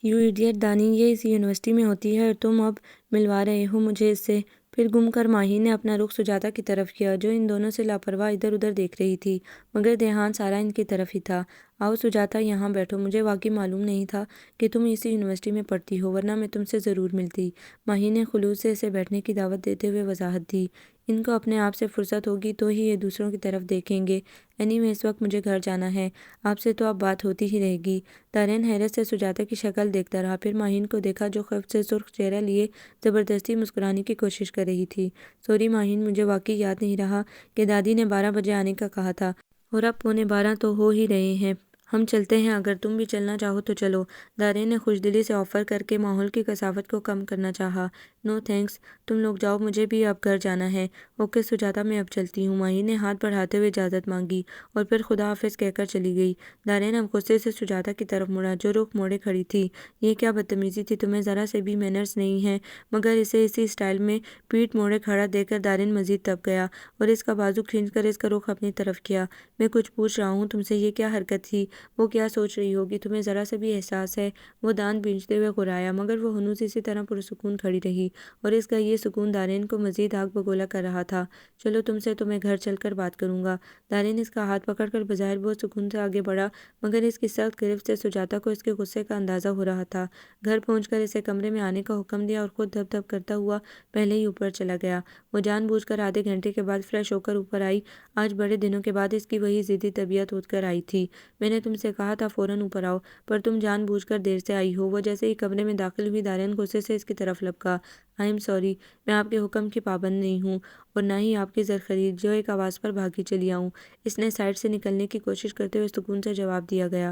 یو ایڈیٹ دانی، یہ اسی یونیورسٹی میں ہوتی ہے اور تم اب ملوا رہے ہو مجھے اس سے؟ پھر گم کر ماہین نے اپنا رخ سجاتا کی طرف کیا جو ان دونوں سے لاپرواہ ادھر ادھر دیکھ رہی تھی، مگر دھیان سارا ان کی طرف ہی تھا۔ آؤ سجاتا یہاں بیٹھو، مجھے واقعی معلوم نہیں تھا کہ تم اسی یونیورسٹی میں پڑھتی ہو ورنہ میں تم سے ضرور ملتی۔ ماہین نے خلوص سے اسے بیٹھنے کی دعوت دیتے ہوئے وضاحت دی۔ ان کو اپنے آپ سے فرصت ہوگی تو ہی یہ دوسروں کی طرف دیکھیں گے۔ اینی وے اس وقت مجھے گھر جانا ہے، آپ سے تو اب بات ہوتی ہی رہے گی۔ دارین حیرت سے سجاتا کی شکل دیکھتا رہا، پھر ماہین کو دیکھا جو خفت سے سرخ چہرہ لیے زبردستی مسکرانے کی کوشش کر رہی تھی۔ سوری ماہین، مجھے واقعی یاد نہیں رہا کہ دادی نے 12 بجے آنے کا کہا تھا اور اب 11:15 تو ہو ہی رہے ہیں۔ ہم چلتے ہیں، اگر تم بھی چلنا چاہو تو چلو۔ دارین نے خوش دلی سے آفر کر کے ماحول کی کثافت کو کم کرنا چاہا۔ نو تھینکس، تم لوگ جاؤ، مجھے بھی اب گھر جانا ہے۔ اوکے سجاتا، میں اب چلتی ہوں۔ ماہین نے ہاتھ بڑھاتے ہوئے اجازت مانگی اور پھر خدا حافظ کہہ کر چلی گئی۔ دارین اب غصے سے سجاتا کی طرف مڑا جو رخ موڑے کھڑی تھی۔ یہ کیا بدتمیزی تھی، تمہیں ذرا سے بھی مینرز نہیں ہیں؟ مگر اسے اسی اسٹائل میں پیٹھ موڑے کھڑا دیکھ کر دارین مزید تپ گیا اور اس کا بازو کھینچ کر اس کا رخ اپنی طرف کیا۔ میں کچھ پوچھ رہا ہوں تم سے، یہ کیا حرکت تھی؟ وہ کیا سوچ رہی ہوگی، تمہیں ذرا سے بھی احساس ہے؟ وہ دانت بینچتے ہوئے غرایا، مگر وہ ہنوز اسی طرح پرسکون کھڑی رہی اور اس کا یہ سکون دارین کو مزید آگ بگولا کر رہا تھا۔ چلو تم سے تو میں گھر چل کر بات کروں گا۔ دارین اس کا ہاتھ پکڑ کر بظاہر بہت سکون سے آگے بڑھا، مگر اس کی سخت گرفت سے سجاتا کو اس کے غصے کا اندازہ ہو رہا تھا۔ گھر پہنچ کر اسے کمرے میں آنے کا حکم دیا اور خود دھپ دھپ کرتا ہوا پہلے ہی اوپر چلا گیا۔ وہ جان بوجھ کر آدھے گھنٹے کے بعد فریش ہو کر اوپر آئی۔ آج بڑے دنوں کے بعد اس کی وہی ضدی طبیعت اٹھ کر آئی تھی۔ میں نے تم سے کہا تھا فوراً اوپر آؤ، پر تم جان بوجھ کر دیر سے آئی ہو۔ وہ جیسے ہی کمرے میں داخل ہوئی دارین غصے سے اس کی طرف لپکا۔ آئی ایم سوری، میں آپ کے حکم کی پابند نہیں ہوں اور نہ ہی آپ کی زرخرید جو ایک آواز پر بھاگی چلی آؤں۔ اس نے سائڈ سے نکلنے کی کوشش کرتے ہوئے سکون سے جواب دیا گیا،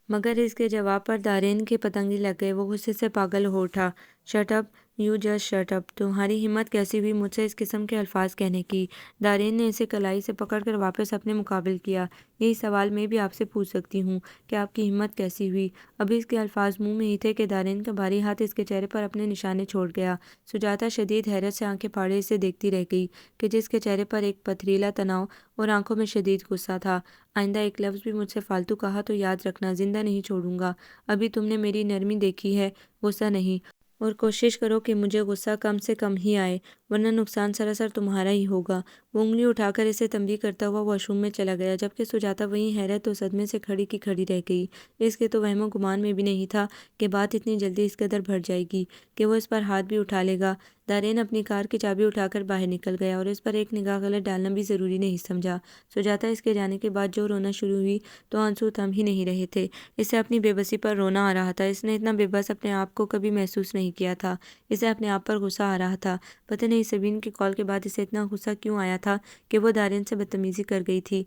مگر اس کے جواب پر دارین کے پتنگی لگ گئے۔ وہ غصے سے پاگل ہو اٹھا۔ Shut up, you just shut up, تمہاری ہمت کیسی ہوئی مجھ سے اس قسم کے الفاظ کہنے کی؟ دارین نے اسے کلائی سے پکڑ کر واپس اپنے مقابل کیا۔ یہی سوال میں بھی آپ سے پوچھ سکتی ہوں کہ آپ کی ہمت کیسی ہوئی؟ ابھی اس کے الفاظ منہ میں ہی تھے کہ دارین کا بھاری ہاتھ اس کے چہرے پر اپنے نشانے چھوڑ گیا۔ سجاتا شدید حیرت سے آنکھیں پھاڑے اسے دیکھتی رہ گئی کہ جس کے چہرے پر ایک پتھریلا تناؤ اور آنکھوں میں شدید غصہ تھا۔ آئندہ ایک لفظ بھی مجھ سے فالتو کہا تو یاد رکھنا زندہ نہیں چھوڑوں گا۔ ابھی تم نے میری نرمی دیکھی ہے، غصہ نہیں، اور کوشش کرو کہ مجھے غصہ کم سے کم ہی آئے ورنہ نقصان سراسر تمہارا ہی ہوگا۔ وہ انگلی اٹھا کر اسے تنبیہ کرتا ہوا واش روم میں چلا گیا، جبکہ سجاتا وہیں حیرت و صدمے سے کھڑی کی کھڑی رہ گئی۔ اس کے تو وہم و گمان میں بھی نہیں تھا کہ بات اتنی جلدی اس قدر بڑھ جائے گی کہ وہ اس پر ہاتھ بھی اٹھا لے گا۔ دارین اپنی کار کی چابی اٹھا کر باہر نکل گیا اور اس پر ایک نگاہ غلط ڈالنا بھی ضروری نہیں سمجھا۔ سجاتا اس کے جانے کے بعد جو رونا شروع ہوئی تو آنسو تھم ہی نہیں رہے تھے۔ اسے اپنی بے بسی پر رونا آ رہا تھا۔ اس نے اتنا بے بس اپنے آپ کو کبھی محسوس نہیں کیا تھا۔ اسے اپنے آپ پر غصہ آ رہا تھا۔ پتہ نہیں سبین کی کال کے بعد اسے اتنا غصہ کیوں آیا تھا کہ وہ دارین سے بدتمیزی کر گئی تھی۔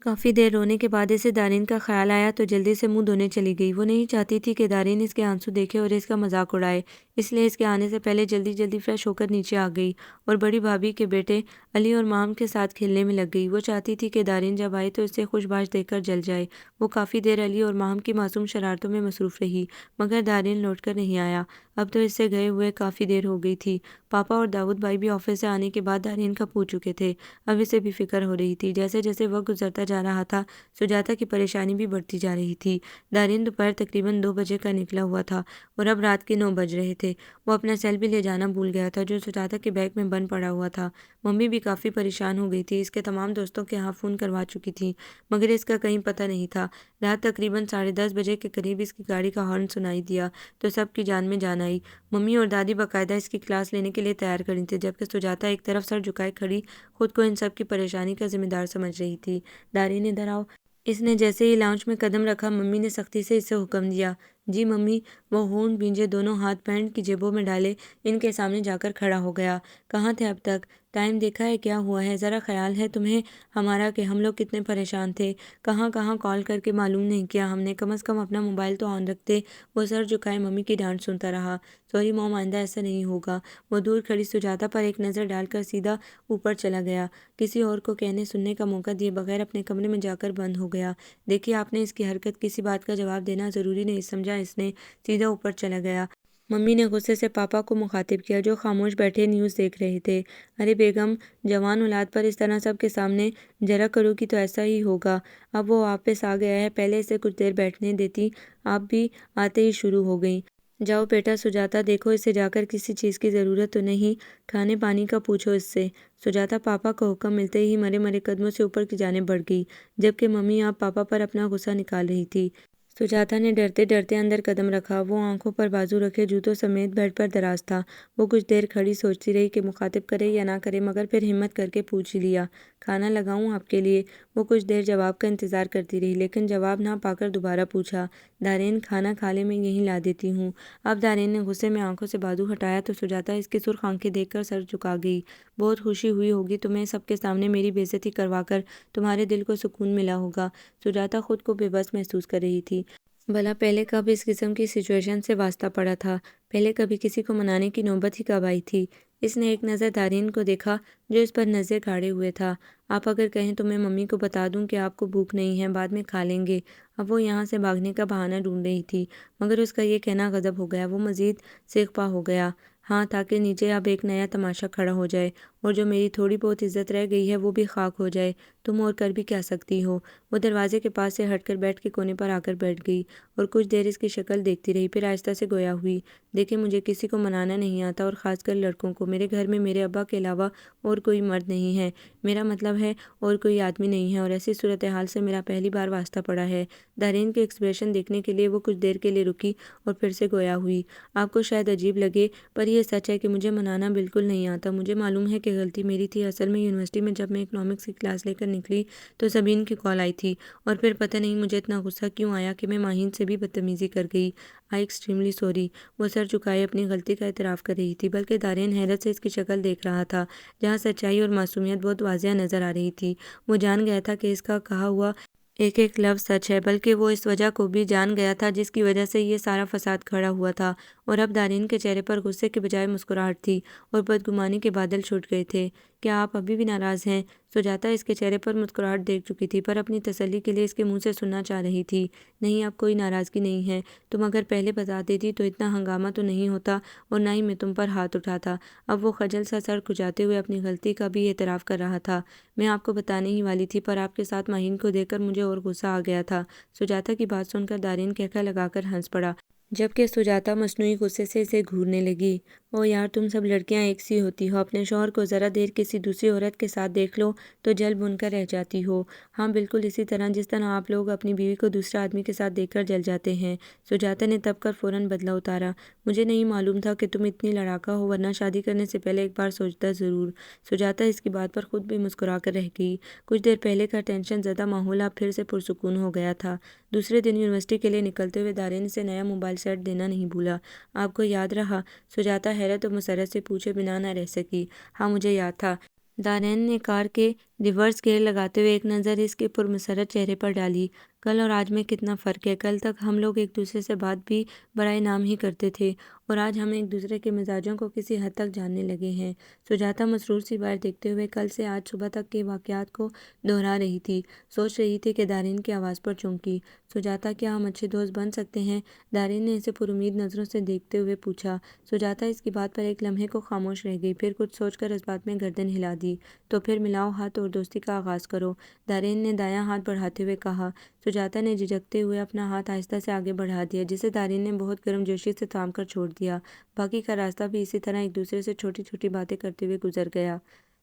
کافی دیر رونے کے بعد اسے دارین کا خیال آیا تو جلدی سے منہ دھونے چلی گئی۔ وہ نہیں چاہتی تھی کہ دارین اس کے آنسو دیکھے اور اس کا مذاق اڑائے، اس لیے اس کے آنے سے پہلے جلدی جلدی فریش ہو کر نیچے آ گئی اور بڑی بھابھی کے بیٹے علی اور مام کے ساتھ کھیلنے میں لگ گئی۔ وہ چاہتی تھی کہ دارین جب آئے تو اسے خوش باش دیکھ کر جل جائے۔ وہ کافی دیر علی اور مام کی معصوم شرارتوں میں مصروف رہی، مگر دارین لوٹ کر نہیں آیا۔ اب تو اس سے گئے ہوئے کافی دیر ہو گئی تھی۔ پاپا اور داؤد بھائی بھی آفس سے آنے کے بعد دارین کا پوچھ چکے تھے۔ اب اسے بھی فکر ہو رہی تھی۔ جیسے جیسے وقت گزرتا جا رہا تھا سجاتا کی پریشانی بھی بڑھتی جا رہی تھی۔ دارین دوپہر تقریباً 2 بجے کا نکلا ہوا تھا اور اب رات کے 9 بج رہے تھے۔ وہ اپنا سیل بھی لے جانا بھول گیا تھا جو سجاتا کے بیگ میں بند پڑا ہوا تھا۔ ممی بھی کافی پریشان ہو گئی تھی، اس کے تمام دوستوں کے ہاں فون کروا چکی تھی، مگر اس کا کہیں پتہ نہیں تھا۔ رات تقریباً 10:30 بجے کے قریب اس کی گاڑی کا ہارن سنائی دیا تو سب کی جان میں جان آئی۔ ممی اور دادی باقاعدہ اس کی کلاس لینے کے لیے تیار کھڑی تھیں، جبکہ سجاتا ایک طرف سر جھکائے کھڑی خود کو ان سب کی پریشانی کا ذمہ دار سمجھ رہی تھی۔ دارین ادھر آؤ۔ اس نے جیسے ہی لاؤنج میں قدم رکھا ممی نے سختی سے اسے حکم دیا۔ جی ممی۔ وہ ہونٹ بھینجے دونوں ہاتھ پینٹ کی جیبوں میں ڈالے ان کے سامنے جا کر کھڑا ہو گیا۔ کہاں تھے اب تک؟ ٹائم دیکھا ہے کیا ہوا ہے؟ ذرا خیال ہے تمہیں ہمارا کہ ہم لوگ کتنے پریشان تھے؟ کہاں کہاں کال کر کے معلوم نہیں کیا ہم نے، کم از کم اپنا موبائل تو آن رکھتے۔ وہ سر جھکائے ممی کی ڈانٹ سنتا رہا۔ سوری موم، آئندہ ایسا نہیں ہوگا۔ وہ دور کھڑی سجاتا پر ایک نظر ڈال کر سیدھا اوپر چلا گیا، کسی اور کو کہنے سننے کا موقع دیے بغیر اپنے کمرے میں جا کر بند ہو گیا۔ دیکھیے آپ نے اس کی حرکت کسی بات کا جواب دینا ضروری نہیں سمجھا، اس نے سیدھا اوپر چلا گیا۔ ممی نے غصے سے پاپا کو مخاطب کیا جو خاموش بیٹھے نیوز دیکھ رہے تھے۔ ارے بیگم، جوان اولاد پر اس طرح سب کے سامنے جرا کرو گی تو ایسا ہی ہوگا۔ اب وہ واپس آ گیا ہے، پہلے اسے کچھ دیر بیٹھنے دیتی۔ آپ بھی آتے ہی شروع ہو گئیں۔ جاؤ بیٹا سجاتا، دیکھو اسے جا کر کسی چیز کی ضرورت تو نہیں، کھانے پانی کا پوچھو اس سے۔ سجاتا پاپا کا حکم ملتے ہی مرے مرے قدموں سے اوپر کی جانب بڑھ گئی، جبکہ ممی آپ پاپا پر اپنا غصہ نکال رہی تھی۔ سجاتا نے ڈرتے ڈرتے اندر قدم رکھا۔ وہ آنکھوں پر بازو رکھے جوتوں سمیت بیڈ پر دراز تھا۔ وہ کچھ دیر کھڑی سوچتی رہی کہ مخاطب کرے یا نہ کرے، مگر پھر ہمت کر کے پوچھ لیا، کھانا لگاؤں آپ کے لیے؟ وہ کچھ دیر جواب کا انتظار کرتی رہی، لیکن جواب نہ پا کر دوبارہ پوچھا، دارین کھانا کھا لے، میں یہیں لا دیتی ہوں۔ اب دارین نے غصے میں آنکھوں سے بازو ہٹایا تو سجاتا اس کی سرخ آنکھیں دیکھ کر سر جھکا گئی۔ بہت خوشی ہوئی ہوگی تمہیں، سب کے سامنے میری بے عزتی کروا کر تمہارے دل کو سکون ملا ہوگا۔ سجاتا خود کو بے بس محسوس کر رہی تھی۔ بھلا پہلے کب اس قسم کی سچویشن سے واسطہ پڑا تھا؟ پہلے کبھی کسی کو منانے کی نوبت ہی کب آئی تھی؟ اس نے ایک نظر دارین کو دیکھا جو اس پر نظریں گاڑے ہوئے تھا۔ آپ اگر کہیں تو میں ممی کو بتا دوں کہ آپ کو بھوک نہیں ہے، بعد میں کھا لیں گے۔ اب وہ یہاں سے بھاگنے کا بہانہ ڈھونڈ رہی تھی، مگر اس کا یہ کہنا غضب ہو گیا۔ وہ مزید سیغپا ہو گیا، ہاں، تاکہ نیچے اب ایک نیا تماشا کھڑا ہو جائے، اور جو میری تھوڑی بہت عزت رہ گئی ہے وہ بھی خاک ہو جائے۔ تم اور کر بھی کیا سکتی ہو؟ وہ دروازے کے پاس سے ہٹ کر بیڈ کے کونے پر آ کر بیٹھ گئی اور کچھ دیر اس کی شکل دیکھتی رہی، پھر آہستہ سے گویا ہوئی، دیکھیں مجھے کسی کو منانا نہیں آتا، اور خاص کر لڑکوں کو۔ میرے گھر میں میرے ابا کے علاوہ اور کوئی مرد نہیں ہے، میرا مطلب ہے اور کوئی آدمی نہیں ہے، اور ایسی صورتحال سے میرا پہلی بار واسطہ پڑا ہے۔ دارین کے ایکسپریشن دیکھنے کے لیے وہ کچھ دیر کے لیے رکی اور پھر سے گویا ہوئی۔ آپ کو شاید عجیب لگے، پر یہ سچ ہے کہ مجھے منانا بالکل نہیں آتا۔ مجھے معلوم ہے کہ غلطی میری تھی۔ اصل میں یونیورسٹی میں جب میں اکنامکس کی کلاس لے کر نکلی تو سبین کی کال آئی تھی، اور پھر پتہ نہیں مجھے اتنا غصہ کیوں آیا کہ میں ماہین سے بھی بدتمیزی کر گئی۔ آئی ایکسٹریملی سوری۔ وہ سر جھکائے اپنی غلطی کا اعتراف کر رہی تھی، بلکہ دارین حیرت سے اس کی شکل دیکھ رہا تھا، جہاں سچائی اور معصومیت بہت واضح نظر آ رہی تھی۔ وہ جان گیا تھا کہ اس کا کہا ہوا ایک ایک لفظ سچ ہے، بلکہ وہ اس وجہ کو بھی جان گیا تھا جس کی وجہ سے یہ سارا فساد کھڑا ہوا تھا، اور اب دارین کے چہرے پر غصے کے بجائے مسکراہٹ تھی، اور بدگمانی کے بادل چھٹ گئے تھے۔ کیا آپ ابھی بھی ناراض ہیں؟ سجاتا اس کے چہرے پر مسکراہٹ دیکھ چکی تھی، پر اپنی تسلی کے لیے اس کے منہ سے سننا چاہ رہی تھی، نہیں اب کوئی ناراضگی نہیں ہے، تم اگر پہلے بتا دیتی تو اتنا ہنگامہ تو نہیں ہوتا، اور نہ ہی میں تم پر ہاتھ اٹھاتا۔ اب وہ خجل سا سر کھجاتے ہوئے اپنی غلطی کا بھی اعتراف کر رہا تھا۔ میں آپ کو بتانے ہی والی تھی، پر آپ کے ساتھ ماہین کو دیکھ کر مجھے اور غصہ آ گیا تھا۔ سجاتا کی بات سن کر دارین کہکہ لگا کر ہنس پڑا، جبکہ سجاتا مصنوعی غصے سے اسے گھورنے لگی۔ او یار، تم سب لڑکیاں ایک سی ہوتی ہو، اپنے شوہر کو ذرا دیر کسی دوسری عورت کے ساتھ دیکھ لو تو جل بن کر رہ جاتی ہو۔ ہاں، بالکل اسی طرح جس طرح آپ لوگ اپنی بیوی کو دوسرے آدمی کے ساتھ دیکھ کر جل جاتے ہیں۔ سجاتا نے تب کر فوراً بدلا اتارا، مجھے نہیں معلوم تھا کہ تم اتنی لڑاکا ہو، ورنہ شادی کرنے سے پہلے ایک بار سوچتا ضرور۔ سجاتا اس کی بات پر خود بھی مسکرا کر رہ گئی۔ کچھ دیر پہلے کا ٹینشن زدہ ماحول اب پھر سے پرسکون ہو گیا تھا۔ دوسرے دن یونیورسٹی کے لیے نکلتے ہوئے دارین سے نیا موبائل سیٹ دینا نہیں بھولا۔ آپ کو یاد رہا؟ سجاتا حیرت و مسرت سے پوچھے بنا نہ رہ سکی۔ ہاں، مجھے یاد تھا۔ دارین نے کار کے ریورس گیئر لگاتے ہوئے ایک نظر اس کے پرمسرت چہرے پر ڈالی۔ کل اور آج میں کتنا فرق ہے، کل تک ہم لوگ ایک دوسرے سے بات بھی برائے نام ہی کرتے تھے، اور آج ہم ایک دوسرے کے مزاجوں کو کسی حد تک جاننے لگے ہیں۔ سجاتا مسرور سی باہر دیکھتے ہوئے کل سے آج صبح تک کے واقعات کو دہرا رہی تھی، سوچ رہی تھی کہ دارین کی آواز پر چونکی۔ سجاتا، کیا ہم اچھے دوست بن سکتے ہیں؟ دارین نے اسے پرامید نظروں سے دیکھتے ہوئے پوچھا۔ سجاتا اس کی بات پر ایک لمحے کو خاموش رہ گئی، پھر کچھ سوچ کر اس بات میں گردن ہلا دی۔ تو پھر ملاؤ ہاتھ اور دوستی کا آغاز کرو، دارین نے دایاں ہاتھ بڑھاتے ہوئے کہا۔ سجاتا نے جھجکتے ہوئے اپنا ہاتھ آہستہ سے آگے بڑھا دیا، جسے دارین نے بہت گرم جوشی سے تھام کر چھوڑ دیا۔ باقی کا راستہ بھی اسی طرح ایک دوسرے سے چھوٹی چھوٹی باتیں کرتے ہوئے گزر گیا۔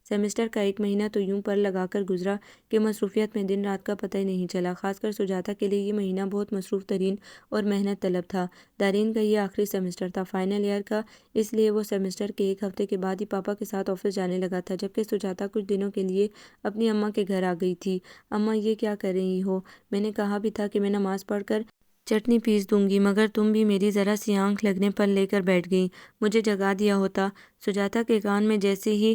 سیمسٹر کا ایک مہینہ تو یوں پر لگا کر گزرا کہ مصروفیت میں دن رات کا پتہ ہی نہیں چلا۔ خاص کر سجاتا کے لیے یہ مہینہ بہت مصروف ترین اور محنت طلب تھا۔ دارین کا یہ آخری سیمسٹر تھا، فائنل ایئر کا، اس لیے وہ سیمسٹر کے ایک ہفتے کے بعد ہی پاپا کے ساتھ آفس جانے لگا تھا، جبکہ سجاتا کچھ دنوں کے لیے اپنی اماں کے گھر آ گئی تھی۔ اماں، یہ کیا کر رہی ہو؟ میں نے کہا بھی تھا کہ میں نماز پڑھ کر چٹنی پیس دوں گی، مگر تم بھی میری ذرا سی آنکھ لگنے پر لے کر بیٹھ گئی، مجھے جگا دیا ہوتا۔ سجاتا کے کان میں جیسے ہی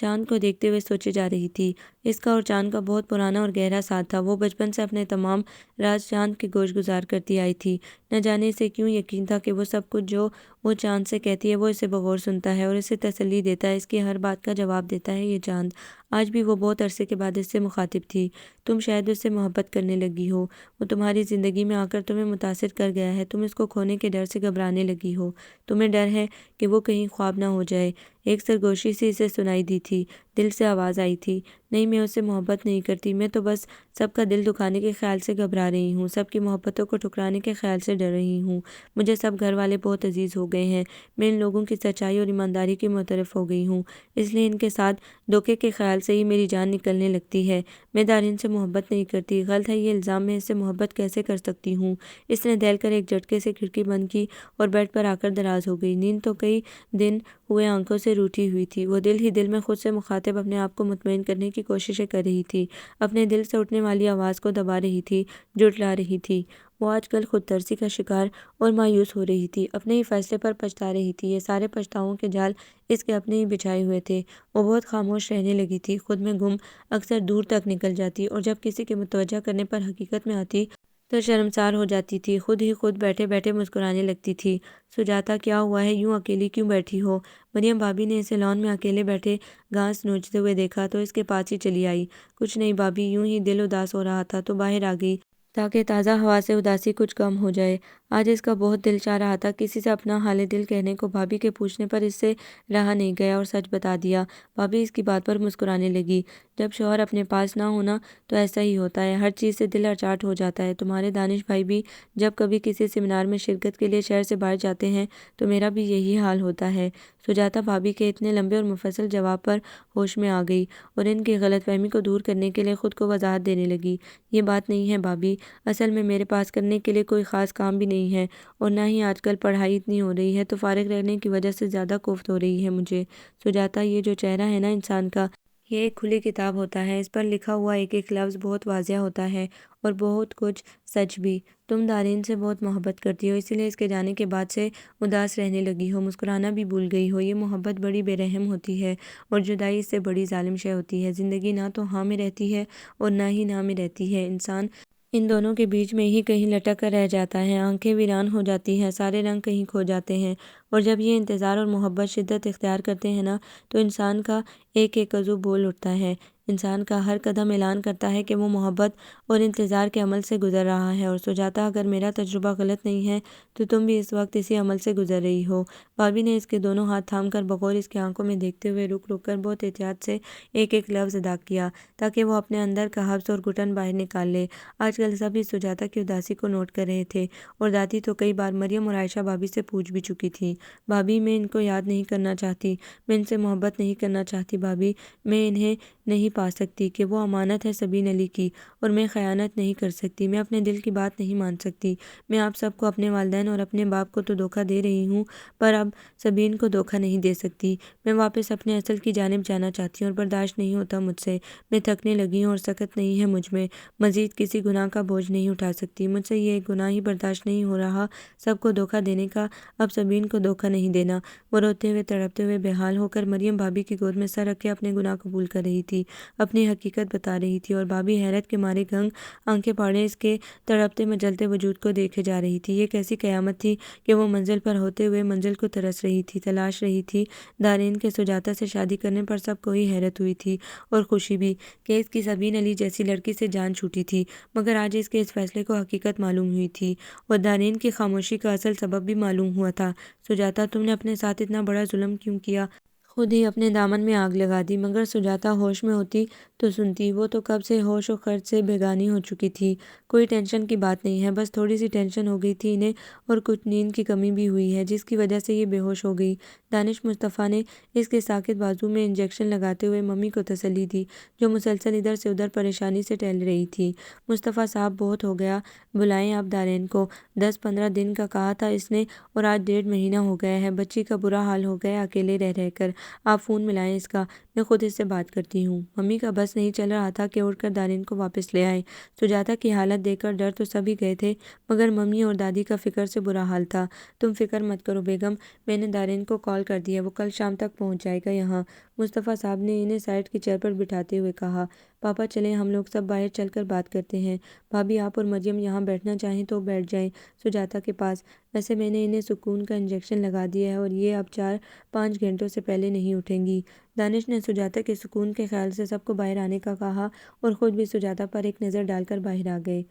چاند کو دیکھتے ہوئے سوچے جا رہی تھی۔ اس کا اور چاند کا بہت پرانا اور گہرا ساتھ تھا۔ وہ بچپن سے اپنے تمام راز چاند کے گوش گزار کرتی آئی تھی۔ نہ جانے اسے کیوں یقین تھا کہ وہ سب کچھ جو وہ چاند سے کہتی ہے وہ اسے بغور سنتا ہے اور اسے تسلی دیتا ہے، اس کی ہر بات کا جواب دیتا ہے یہ چاند۔ آج بھی وہ بہت عرصے کے بعد اس سے مخاطب تھی۔ تم شاید اس سے محبت کرنے لگی ہو۔ وہ تمہاری زندگی میں آ کر تمہیں متاثر کر گیا ہے۔ تم اس کو کھونے کے ڈر سے گھبرانے لگی ہو۔ تمہیں ڈر ہے کہ وہ کہیں خواب نہ ہو جائے۔ ایک سرگوشی سی اسے سنائی دی تھی۔ دل سے آواز آئی تھی، نہیں میں اس سے محبت نہیں کرتی، میں تو بس سب کا دل دکھانے کے خیال سے گھبرا رہی ہوں، سب کی محبتوں کو ٹھکرانے کے خیال سے ڈر رہی ہوں۔ مجھے سب گھر والے بہت عزیز ہو گئے ہیں۔ میں ان لوگوں کی سچائی اور ایمانداری کی معترف ہو گئی ہوں، اس لیے ان کے ساتھ دھوکے کے خیال سے ہی میری جان نکلنے لگتی ہے۔ میں دارین سے محبت نہیں کرتی۔ غلط ہے یہ الزام، میں اس سے محبت کیسے کر سکتی ہوں؟ اس نے دہل کر ایک جھٹکے سے کھڑکی بند کی اور بیڈ پر آ کر دراز ہو گئی۔ نیند تو کئی دن ہوئے آنکھوں سے روٹھی ہوئی تھی۔ وہ دل ہی دل میں خود سے مخاطب اپنے آپ کو مطمئن کرنے کی کوششیں کر رہی تھی، اپنے دل سے اٹھنے والی آواز کو دبا رہی تھی، جھٹلا رہی تھی۔ وہ آج کل خود ترسی کا شکار اور مایوس ہو رہی تھی، اپنے ہی فیصلے پر پچھتا رہی تھی۔ یہ سارے پچھتاووں کے جال اس کے اپنے ہی بچھائے ہوئے تھے۔ وہ بہت خاموش رہنے لگی تھی، خود میں گم، اکثر دور تک نکل جاتی اور جب کسی کے متوجہ کرنے پر حقیقت میں آتی تو شرمسار ہو جاتی تھی، خود ہی خود بیٹھے بیٹھے مسکرانے لگتی تھی۔ سجاتا کیا ہوا ہے، یوں اکیلی کیوں بیٹھی ہو؟ مریم بھابی نے اسے لان میں اکیلے بیٹھے گھاس نوچتے ہوئے دیکھا تو اس کے پاس ہی چلی آئی۔ کچھ نہیں بھابی، یوں ہی دل اداس ہو رہا تھا تو باہر آ گئی تاکہ تازہ ہوا سے اداسی کچھ کم ہو جائے۔ آج اس کا بہت دل چاہ رہا تھا کسی سے اپنا حال دل کہنے کو۔ بھابی کے پوچھنے پر اس سے رہا نہیں گیا اور سچ بتا دیا۔ بھابی اس کی بات پر مسکرانے لگی۔ جب شوہر اپنے پاس نہ ہونا تو ایسا ہی ہوتا ہے، ہر چیز سے دل اچاٹ ہو جاتا ہے۔ تمہارے دانش بھائی بھی جب کبھی کسی سیمینار میں شرکت کے لیے شہر سے باہر جاتے ہیں تو میرا بھی یہی حال ہوتا ہے۔ سجاتا بھابی کے اتنے لمبے اور مفصل جواب پر ہوش میں آ گئی اور ان کی غلط فہمی کو دور کرنے کے لیے خود کو وضاحت دینے لگی۔ یہ بات نہیں ہے بھابی، اصل میں میرے پاس کرنے کے لیے کوئی خاص کام بھی نہیں ہے اور نہ ہی آج کل پڑھائی اتنی ہو رہی ہے تو فارغ رہنے کی وجہ سے زیادہ کوفت ہو رہی ہے مجھے۔ سجاتا، یہ جو چہرہ ہے نا انسان کا، یہ ایک کھلی کتاب ہوتا ہے، اس پر لکھا ہوا ایک ایک لفظ بہت واضح ہوتا ہے اور بہت کچھ سچ بھی۔ تم دارین سے بہت محبت کرتی ہو، اسی لیے اس کے جانے کے بعد سے اداس رہنے لگی ہو، مسکرانا بھی بھول گئی ہو۔ یہ محبت بڑی بے رحم ہوتی ہے اور جدائی اس سے بڑی ظالم شے ہوتی ہے۔ زندگی نہ تو ہاں میں رہتی ہے اور نہ ہی نہ میں رہتی ہے، انسان ان دونوں کے بیچ میں ہی کہیں لٹک کر رہ جاتا ہے۔ آنکھیں ویران ہو جاتی ہیں، سارے رنگ کہیں کھو جاتے ہیں اور جب یہ انتظار اور محبت شدت اختیار کرتے ہیں نا تو انسان کا ایک ایک عضو بول اٹھتا ہے، انسان کا ہر قدم اعلان کرتا ہے کہ وہ محبت اور انتظار کے عمل سے گزر رہا ہے۔ اور سجاتا، اگر میرا تجربہ غلط نہیں ہے تو تم بھی اس وقت اسی عمل سے گزر رہی ہو۔ بھابی نے اس کے دونوں ہاتھ تھام کر بغور اس کی آنکھوں میں دیکھتے ہوئے رک رک کر بہت احتیاط سے ایک ایک لفظ ادا کیا تاکہ وہ اپنے اندر کا حبس اور گھٹن باہر نکال لے۔ آج کل سب اس سجاتا کی اداسی کو نوٹ کر رہے تھے اور دادی تو کئی بار مریم اور عائشہ بھابی سے پوچھ بھی چکی تھیں، بھابی میں ان کو یاد نہیں کرنا چاہتی، میں ان سے محبت نہیں کرنا چاہتی بھابی، میں انہیں نہیں پا سکتی کہ وہ امانت ہے سبین علی کی اور میں خیانت نہیں کر سکتی، میں اپنے دل کی بات نہیں مان سکتی، میں آپ سب کو، اپنے والدین اور اپنے باپ کو تو دھوکہ دے رہی ہوں پر اب سبین کو دھوکہ نہیں دے سکتی، میں واپس اپنے اصل کی جانب جانا چاہتی ہوں اور برداشت نہیں ہوتا مجھ سے، میں تھکنے لگی ہوں اور سکت نہیں ہے مجھ میں، مزید کسی گناہ کا بوجھ نہیں اٹھا سکتی، مجھ سے یہ ایک گناہ ہی برداشت نہیں ہو رہا سب کو دھوکہ دینے کا، اب سبین کو دھوکہ نہیں دینا۔ وہ روتے ہوئے تڑپتے ہوئے بے حال ہو کر مریم بھابی کی گود میں سر رکھ کے اپنے گناہ قبول کر رہی تھی، اپنی حقیقت بتا رہی تھی اور بھابی حیرت کے مارے گنگ آنکھیں پھاڑے اس کے تڑپتے مچلتے وجود کو دیکھے جا رہی تھی۔ یہ کیسی قیامت تھی کہ وہ منزل پر ہوتے ہوئے منزل کو ترس رہی تھی، تلاش رہی تھی۔ دارین کے سجاتا سے شادی کرنے پر سب کو ہی حیرت ہوئی تھی اور خوشی بھی کہ اس کی سبین علی جیسی لڑکی سے جان چھوٹی تھی، مگر آج اس کے اس فیصلے کو حقیقت معلوم ہوئی تھی اور دارین کی خاموشی کا اصل سبب بھی معلوم ہوا تھا۔ سجاتا، تم نے اپنے ساتھ اتنا بڑا ظلم کیوں کیا؟ خود ہی اپنے دامن میں آگ لگا دی۔ مگر سجاتا ہوش میں ہوتی تو سنتی، وہ تو کب سے ہوش و خرچ سے بیگانی ہو چکی تھی۔ کوئی ٹینشن کی بات نہیں ہے، بس تھوڑی سی ٹینشن ہو گئی تھی انہیں اور کچھ نیند کی کمی بھی ہوئی ہے جس کی وجہ سے یہ بے ہوش ہو گئی۔ دانش مصطفیٰ نے اس کے ساکت بازو میں انجیکشن لگاتے ہوئے ممی کو تسلی دی جو مسلسل ادھر سے ادھر پریشانی سے ٹہل رہی تھی۔ مصطفیٰ صاحب، بہت ہو گیا، بلائیں آپ دارین کو، 10-15 دن کا کہا تھا اس نے اور آج 1.5 مہینہ ہو گیا ہے، بچی کا برا حال ہو گیا اکیلے رہ رہ کر، آپ فون ملائیں اس کا، میں خود اس سے بات کرتی ہوں۔ ممی کا بس نہیں چل رہا تھا کہ اٹھ کر دارین کو واپس لے آئے۔ سجاتا کی حالت دیکھ کر ڈر تو سبھی گئے تھے، مگر ممی اور دادی کا فکر سے برا حال تھا۔ تم فکر مت کرو بیگم، میں نے دارین کو کال کر دیا، وہ کل شام تک پہنچ جائے گا یہاں۔ مصطفیٰ صاحب نے انہیں سائڈ کی چیئر پر بٹھاتے ہوئے کہا۔ پاپا چلیں، ہم لوگ سب باہر چل کر بات کرتے ہیں۔ بھابھی آپ اور مریم یہاں بیٹھنا چاہیں تو بیٹھ جائیں سجاتا کے پاس، ویسے میں نے انہیں سکون کا انجیکشن لگا دیا ہے اور یہ اب 4-5 گھنٹوں سے پہلے نہیں اٹھیں گی۔ دانش نے سجاتا کے سکون کے خیال سے سب کو باہر آنے کا کہا اور خود بھی سجاتا پر ایک نظر ڈال کر باہر آ گئے۔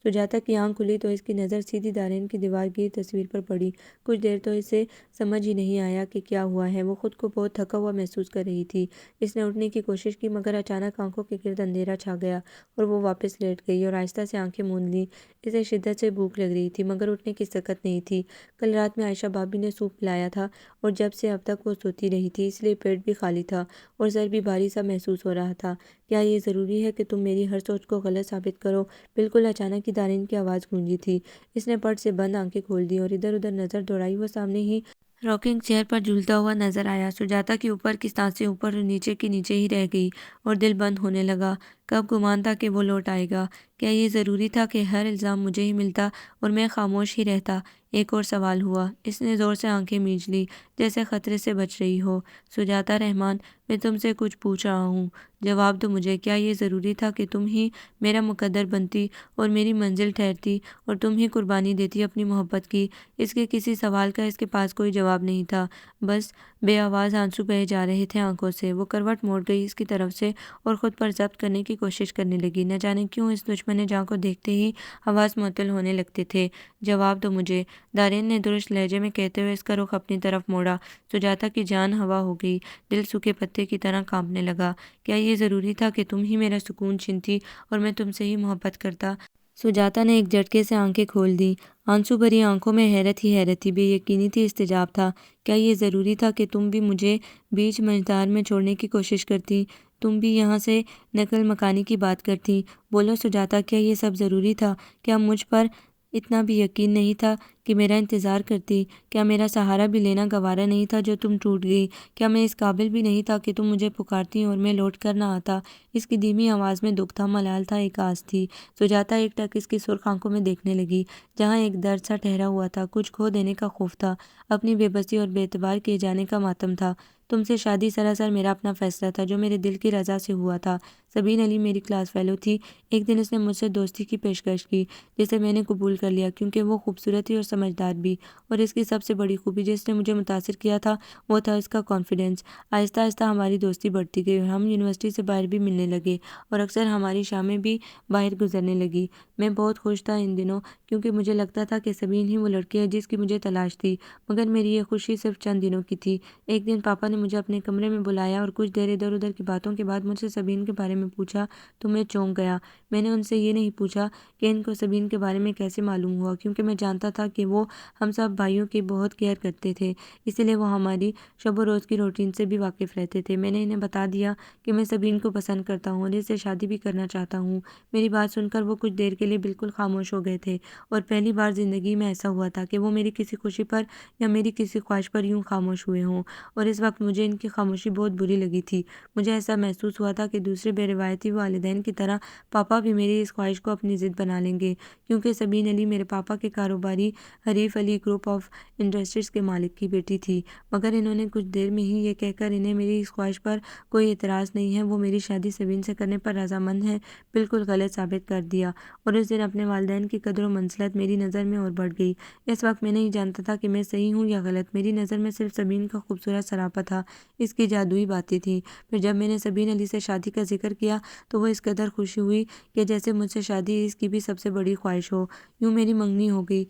سجاتا کی آنکھ کھلی تو اس کی نظر سیدھی دارین کی دیوار کی تصویر پر پڑی۔ کچھ دیر تو اسے سمجھ ہی نہیں آیا کہ کیا ہوا ہے، وہ خود کو بہت تھکا ہوا محسوس کر رہی تھی۔ اس نے اٹھنے کی کوشش کی مگر اچانک آنکھوں کے گرد اندھیرا چھا گیا اور وہ واپس لیٹ گئی اور آہستہ سے آنکھیں موند لیں۔ اسے شدت سے بھوک لگ رہی تھی مگر اٹھنے کی طاقت نہیں تھی۔ کل رات میں عائشہ بھابی نے سوپ پلایا تھا اور جب سے اب تک وہ سوتی رہی تھی، اس لیے پیٹ بھی خالی تھا اور سر بھی بھاری سا محسوس ہو رہا تھا۔ کیا یہ ضروری ہے کہ تم میری ہر سوچ کو غلط ثابت کرو؟ بالکل اچانک ہی دارین کی آواز گونجی تھی۔ اس نے پٹ سے بند آنکھیں کھول دی اور ادھر ادھر نظر دوڑائی۔ وہ سامنے ہی راکنگ چیئر پر جھولتا ہوا نظر آیا۔ سجاتا کی اوپر کی سانسیں اوپر اور نیچے کی نیچے ہی رہ گئی اور دل بند ہونے لگا۔ کب گمان تھا کہ وہ لوٹ آئے گا؟ کیا یہ ضروری تھا کہ ہر الزام مجھے ہی ملتا اور میں خاموش ہی رہتا؟ ایک اور سوال ہوا۔ اس نے زور سے آنکھیں میچ لی جیسے خطرے سے بچ رہی ہو۔ سجاتا رحمان، میں تم سے کچھ پوچھ رہا ہوں، جواب دو مجھے۔ کیا یہ ضروری تھا کہ تم ہی میرا مقدر بنتی اور میری منزل ٹھہرتی اور تم ہی قربانی دیتی اپنی محبت کی؟ اس کے کسی سوال کا اس کے پاس کوئی جواب نہیں تھا، بس بے آواز آنسو بہے جا رہے تھے آنکھوں سے۔ وہ کروٹ موڑ گئی اس کی طرف سے اور خود پر ضبط کرنے کی کوشش کرنے لگی۔ نہ جانے کیوں اس دشمن جاں کو دیکھتے ہی حواس معطل ہونے لگتے تھے۔ جواب دو مجھے، دارین نے درست لہجے میں کہتے ہوئے اس کا رخ اپنی طرف موڑا۔ سجاتا کی جان ہوا ہو گئی، دل سوکھے پتے کی طرح کانپنے لگا۔ کیا یہ ضروری تھا کہ تم ہی میرا سکون چھینتی اور میں تم سے ہی محبت کرتا؟ سجاتا نے ایک جھٹکے سے آنکھیں کھول دیں۔ آنسو بھری آنکھوں میں حیرت ہی حیرت تھی، بے یقینی تھی، استجاب تھا۔ کیا یہ ضروری تھا کہ تم بھی مجھے بیچ مجدار میں چھوڑنے کی کوشش کرتی؟ تم بھی یہاں سے نقل مکانی کی بات کرتی؟ بولو سجاتا، کیا یہ سب ضروری تھا؟ کیا مجھ پر اتنا بھی یقین نہیں تھا کہ میرا انتظار کرتی؟ کیا میرا سہارا بھی لینا گوارا نہیں تھا جو تم ٹوٹ گئی؟ کیا میں اس قابل بھی نہیں تھا کہ تم مجھے پکارتی اور میں لوٹ کر نہ آتا؟ اس کی دھیمی آواز میں دکھ تھا، ملال تھا، ایک آس تھی۔ سجاتا ایک ٹک اس کی سرخ آنکھوں میں دیکھنے لگی، جہاں ایک درد سا ٹھہرا ہوا تھا، کچھ کھو دینے کا خوف تھا، اپنی بے بسی اور بے اعتبار کیے جانے کا ماتم تھا۔ تم سے شادی سراسر میرا اپنا فیصلہ تھا، جو میرے دل کی رضا سے ہوا تھا۔ سبین علی میری کلاس فیلو تھی۔ ایک دن اس نے مجھ سے دوستی کی پیشکش کی جسے میں نے قبول کر لیا، کیونکہ وہ خوبصورت تھی اور سمجھدار بھی، اور اس کی سب سے بڑی خوبی جس نے مجھے متاثر کیا تھا وہ تھا اس کا کانفیڈنس۔ آہستہ آہستہ ہماری دوستی بڑھتی گئی اور ہم یونیورسٹی سے باہر بھی ملنے لگے اور اکثر ہماری شامیں بھی باہر گزرنے لگی۔ میں بہت خوش تھا ان دنوں، کیونکہ مجھے لگتا تھا کہ سبین ہی وہ لڑکی ہے جس کی مجھے تلاش تھی، مگر میری یہ خوشی صرف چند دنوں کی تھی۔ ایک دن پاپا نے مجھے اپنے کمرے میں بلایا اور کچھ دیر ادھر ادھر کی باتوں کے بعد مجھ سے سبین کے بارے میں پوچھا تو میں چونک گیا۔ میں نے ان سے یہ نہیں پوچھا کہ ان کو سبین کے بارے میں کیسے معلوم ہوا، کیونکہ میں جانتا تھا کہ وہ ہم سب بھائیوں کی بہت کیئر کرتے تھے، اسی لیے وہ ہماری شب و روز کی روٹین سے بھی واقف رہتے تھے۔ میں نے انہیں بتا دیا کہ میں سبین کو پسند کرتا ہوں اور اس سے شادی بھی کرنا چاہتا ہوں۔ میری بات سن کر وہ کچھ دیر کے لیے بالکل خاموش ہو گئے تھے، اور پہلی بار زندگی میں ایسا ہوا تھا کہ وہ میری کسی خوشی پر یا میری کسی خواہش پر یوں خاموش ہوئے ہوں، اور اس وقت مجھے ان کی خاموشی بہت بری لگی تھی۔ مجھے ایسا محسوس ہوا تھا کہ دوسرے بے روایتی والدین کی طرح پاپا بھی میری اس خواہش کو اپنی ضد بنا لیں گے، کیونکہ سبین علی میرے پاپا کے کاروباری حریف علی گروپ آف انڈسٹریز کے مالک کی بیٹی تھی، مگر انہوں نے کچھ دیر میں ہی یہ کہہ کر انہیں میری اس خواہش پر کوئی اعتراض نہیں ہے، وہ میری شادی سبین سے کرنے پر رضامند ہیں، بالکل غلط ثابت کر دیا۔ اور اس دن اپنے والدین کی قدر و منزلت میری نظر میں اور بڑھ گئی۔ اس وقت میں نہیں جانتا تھا کہ میں صحیح ہوں یا غلط، میری نظر میں صرف سبین کا خوبصورت سراپا تھا، اس کی جادوئی باتیں تھیں۔ پھر جب میں نے سبین علی سے شادی کا ذکر کیا تو وہ اس قدر خوشی ہوئی کہ جیسے مجھ سے شادی اس کی بھی سب سے بڑی خواہش ہو، یوں میری منگنی ہو گئی۔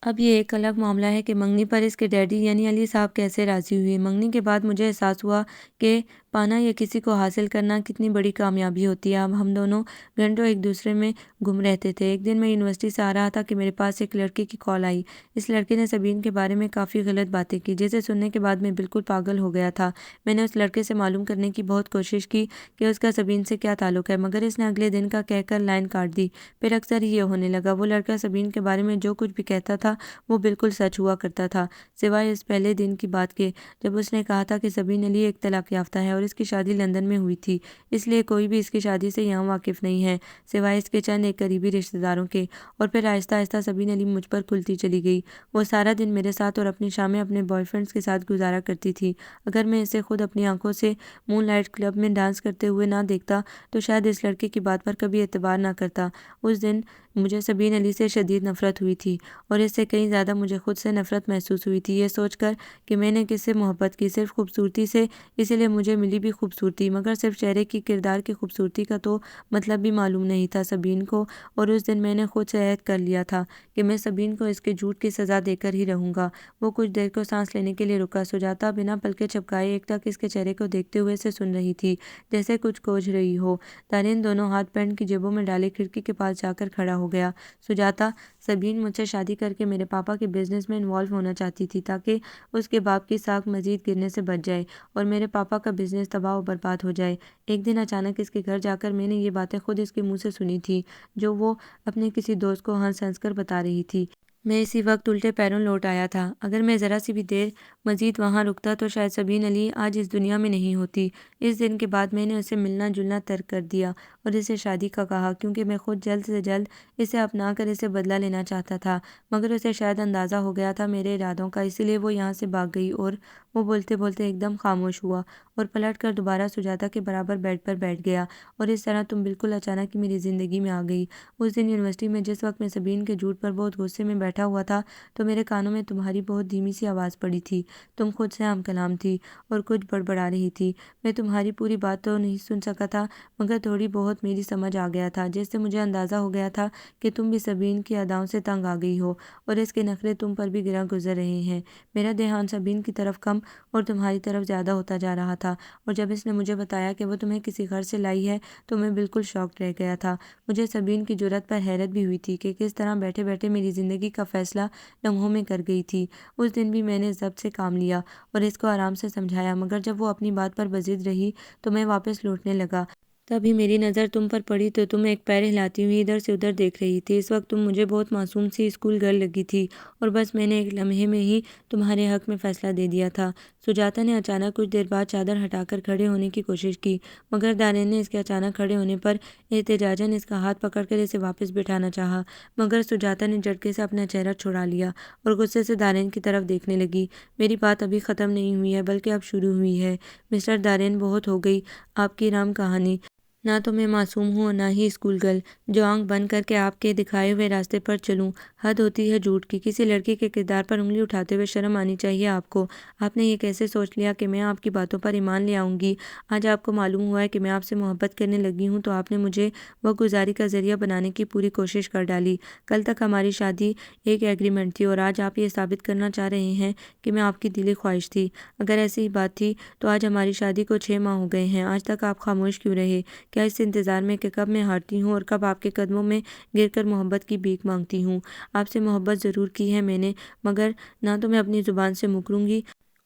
اب یہ ایک الگ معاملہ ہے کہ منگنی پر اس کے ڈیڈی یعنی علی صاحب کیسے راضی ہوئے۔ منگنی کے بعد مجھے احساس ہوا کہ پانا یا کسی کو حاصل کرنا کتنی بڑی کامیابی ہوتی ہے۔ اب ہم دونوں گھنٹوں ایک دوسرے میں گم رہتے تھے۔ ایک دن میں یونیورسٹی سے آ رہا تھا کہ میرے پاس ایک لڑکے کی کال آئی۔ اس لڑکے نے سبین کے بارے میں کافی غلط باتیں کی، جسے سننے کے بعد میں بالکل پاگل ہو گیا تھا۔ میں نے اس لڑکے سے معلوم کرنے کی بہت کوشش کی کہ اس کا سبین سے کیا تعلق ہے، مگر اس نے اگلے دن کا کہہ کر لائن کاٹ دی۔ پھر اکثر یہ ہونے لگا، وہ لڑکا سبین کے بارے میں جو کچھ بھی کہتا تھا وہ بالکل سچ ہوا کرتا تھا، سوائے اس پہلے دن کی بات کے جب اس نے کہا تھا کہ سبین علی ایک طلاق یافتہ ہے اور اس کی شادی لندن میں ہوئی تھی، اس لیے کوئی بھی اس کی شادی سے یہاں واقف نہیں ہے سوائے اس کے چند ایک قریبی رشتہ داروں کے۔ اور پھر آہستہ آہستہ سبین علی مجھ پر کھلتی چلی گئی۔ وہ سارا دن میرے ساتھ اور اپنی شامیں اپنے بوائے فرینڈز کے ساتھ گزارا کرتی تھی۔ اگر میں اسے خود اپنی آنکھوں سے مون لائٹ کلب میں ڈانس کرتے ہوئے نہ دیکھتا تو شاید اس لڑکے کی بات پر کبھی اعتبار نہ کرتا۔ اس دن مجھے سبین علی سے شدید نفرت ہوئی تھی، اور اس سے کہیں زیادہ مجھے خود سے نفرت محسوس ہوئی تھی، یہ سوچ کر کہ میں نے کس سے محبت کی، صرف خوبصورتی سے، اسی لیے مجھے ملی بھی خوبصورتی، مگر صرف چہرے کی، کردار کی خوبصورتی کا تو مطلب بھی معلوم نہیں تھا سبین کو۔ اور اس دن میں نے خود سے عہد کر لیا تھا کہ میں سبین کو اس کے جھوٹ کی سزا دے کر ہی رہوں گا۔ وہ کچھ دیر کو سانس لینے کے لیے رکا۔ سجاتا بنا پلکیں جھپکائے ایک ٹک اس کے چہرے کو دیکھتے ہوئے اسے سن رہی تھی، جیسے کچھ کھوج رہی ہو۔ دارین دونوں ہاتھ پینٹ کی جیبوں میں ڈالے کھڑکی کے پاس جا کر کھڑا ہو گیا۔ سجاتا، سبین مجھ سے شادی کر کے میرے پاپا کے بزنس میں انوالو ہونا چاہتی تھی تاکہ اس کے باپ کی ساکھ مزید گرنے سے بچ جائے اور میرے پاپا کا بزنس تباہ و برباد ہو جائے۔ ایک دن اچانک اس کے گھر جا کر میں نے یہ باتیں خود اس کے منہ سے سنی تھی، جو وہ اپنے کسی دوست کو ہنس ہنس کر بتا رہی تھی۔ میں اسی وقت الٹے پیروں لوٹ آیا تھا۔ اگر میں ذرا سی بھی دیر مزید وہاں رکتا تو شاید سبین علی آج اس دنیا میں نہیں ہوتی۔ اس دن کے بعد میں نے اسے ملنا جلنا ترک کر دیا اور اسے شادی کا کہا، کیونکہ میں خود جلد سے جلد اسے اپنا کر اسے بدلہ لینا چاہتا تھا، مگر اسے شاید اندازہ ہو گیا تھا میرے ارادوں کا، اسی لیے وہ یہاں سے بھاگ گئی۔ اور وہ بولتے بولتے ایک دم خاموش ہوا اور پلٹ کر دوبارہ سجاتا کے برابر بیڈ پر بیٹھ گیا۔ اور اس طرح تم بالکل اچانک ہی میری زندگی میں آ گئی۔ اس دن یونیورسٹی میں جس وقت میں سبین کے جھوٹ پر بہت غصے میں بیٹھا ہوا تھا تو میرے کانوں میں تمہاری بہت دھیمی سی آواز پڑی تھی۔ تم خود سے ہم کلام تھی اور کچھ بڑبڑا رہی تھی۔ میں تمہاری پوری بات تو نہیں سن سکا تھا، مگر تھوڑی بہت میری سمجھ آ گیا تھا، جس سے مجھے اندازہ ہو گیا تھا کہ تم بھی سبین کی اداؤں سے تنگ آ گئی ہو اور اس کے نخرے تم پر بھی گرا گزر رہے ہیں۔ میرا دھیان سبین کی طرف کم اور تمہاری طرف زیادہ ہوتا جا رہا تھا، اور جب اس نے مجھے بتایا کہ وہ تمہیں کسی گھر سے لائی ہے تو میں بالکل شاکڈ رہ گیا تھا۔ مجھے سبین کی جرأت پر حیرت بھی ہوئی تھی کہ کس طرح بیٹھے بیٹھے میری زندگی کا فیصلہ لمحوں میں کر گئی تھی۔ اس دن بھی میں نے ضبط سے کام لیا اور اس کو آرام سے سمجھایا، مگر جب وہ اپنی بات پر بضد رہی تو میں واپس لوٹنے لگا۔ تبھی میری نظر تم پر پڑی تو تم ایک پیر ہلاتی ہوئی ادھر سے ادھر دیکھ رہی تھی۔ اس وقت تم مجھے بہت معصوم سی اسکول گرل لگی تھی، اور بس میں نے ایک لمحے میں ہی تمہارے حق میں فیصلہ دے دیا تھا۔ سجاتا نے اچانک کچھ دیر بعد چادر ہٹا کر کھڑے ہونے کی کوشش کی، مگر دارین نے اس کے اچانک کھڑے ہونے پر احتجاجاً اس کا ہاتھ پکڑ کر اسے واپس بٹھانا چاہا، مگر سجاتا نے جھٹکے سے اپنا چہرہ چھڑا لیا اور غصے سے دارین کی طرف دیکھنے لگی۔ میری بات ابھی ختم نہیں ہوئی ہے، بلکہ اب شروع ہوئی ہے۔ مسٹر دارین، بہت ہو گئی آپ کی رام کہانی۔ نہ تو میں معصوم ہوں اور نہ ہی اسکول گرل جو آنکھ بند کر کے آپ کے دکھائے ہوئے راستے پر چلوں۔ حد ہوتی ہے جھوٹ کی۔ کسی لڑکی کے کردار پر انگلی اٹھاتے ہوئے شرم آنی چاہیے آپ کو۔ آپ نے یہ کیسے سوچ لیا کہ میں آپ کی باتوں پر ایمان لے آؤں گی؟ آج آپ کو معلوم ہوا ہے کہ میں آپ سے محبت کرنے لگی ہوں تو آپ نے مجھے وقت گزاری کا ذریعہ بنانے کی پوری کوشش کر ڈالی۔ کل تک ہماری شادی ایک ایگریمنٹ تھی اور آج آپ یہ ثابت کرنا چاہ رہے ہیں کہ میں آپ کی دلی خواہش تھی۔ اگر ایسی ہی بات تھی تو آج ہماری شادی کو 6 ماہ ہو گئے ہیں، آج تک آپ خاموش کیوں رہے؟ کیا اس انتظار میں کہ کب میں ہارتی ہوں اور کب آپ کے قدموں میں گر کر محبت کی بھیک مانگتی ہوں؟ آپ سے محبت ضرور کی ہے میں نے، مگر نہ تو میں اپنی زبان سے مکروں گی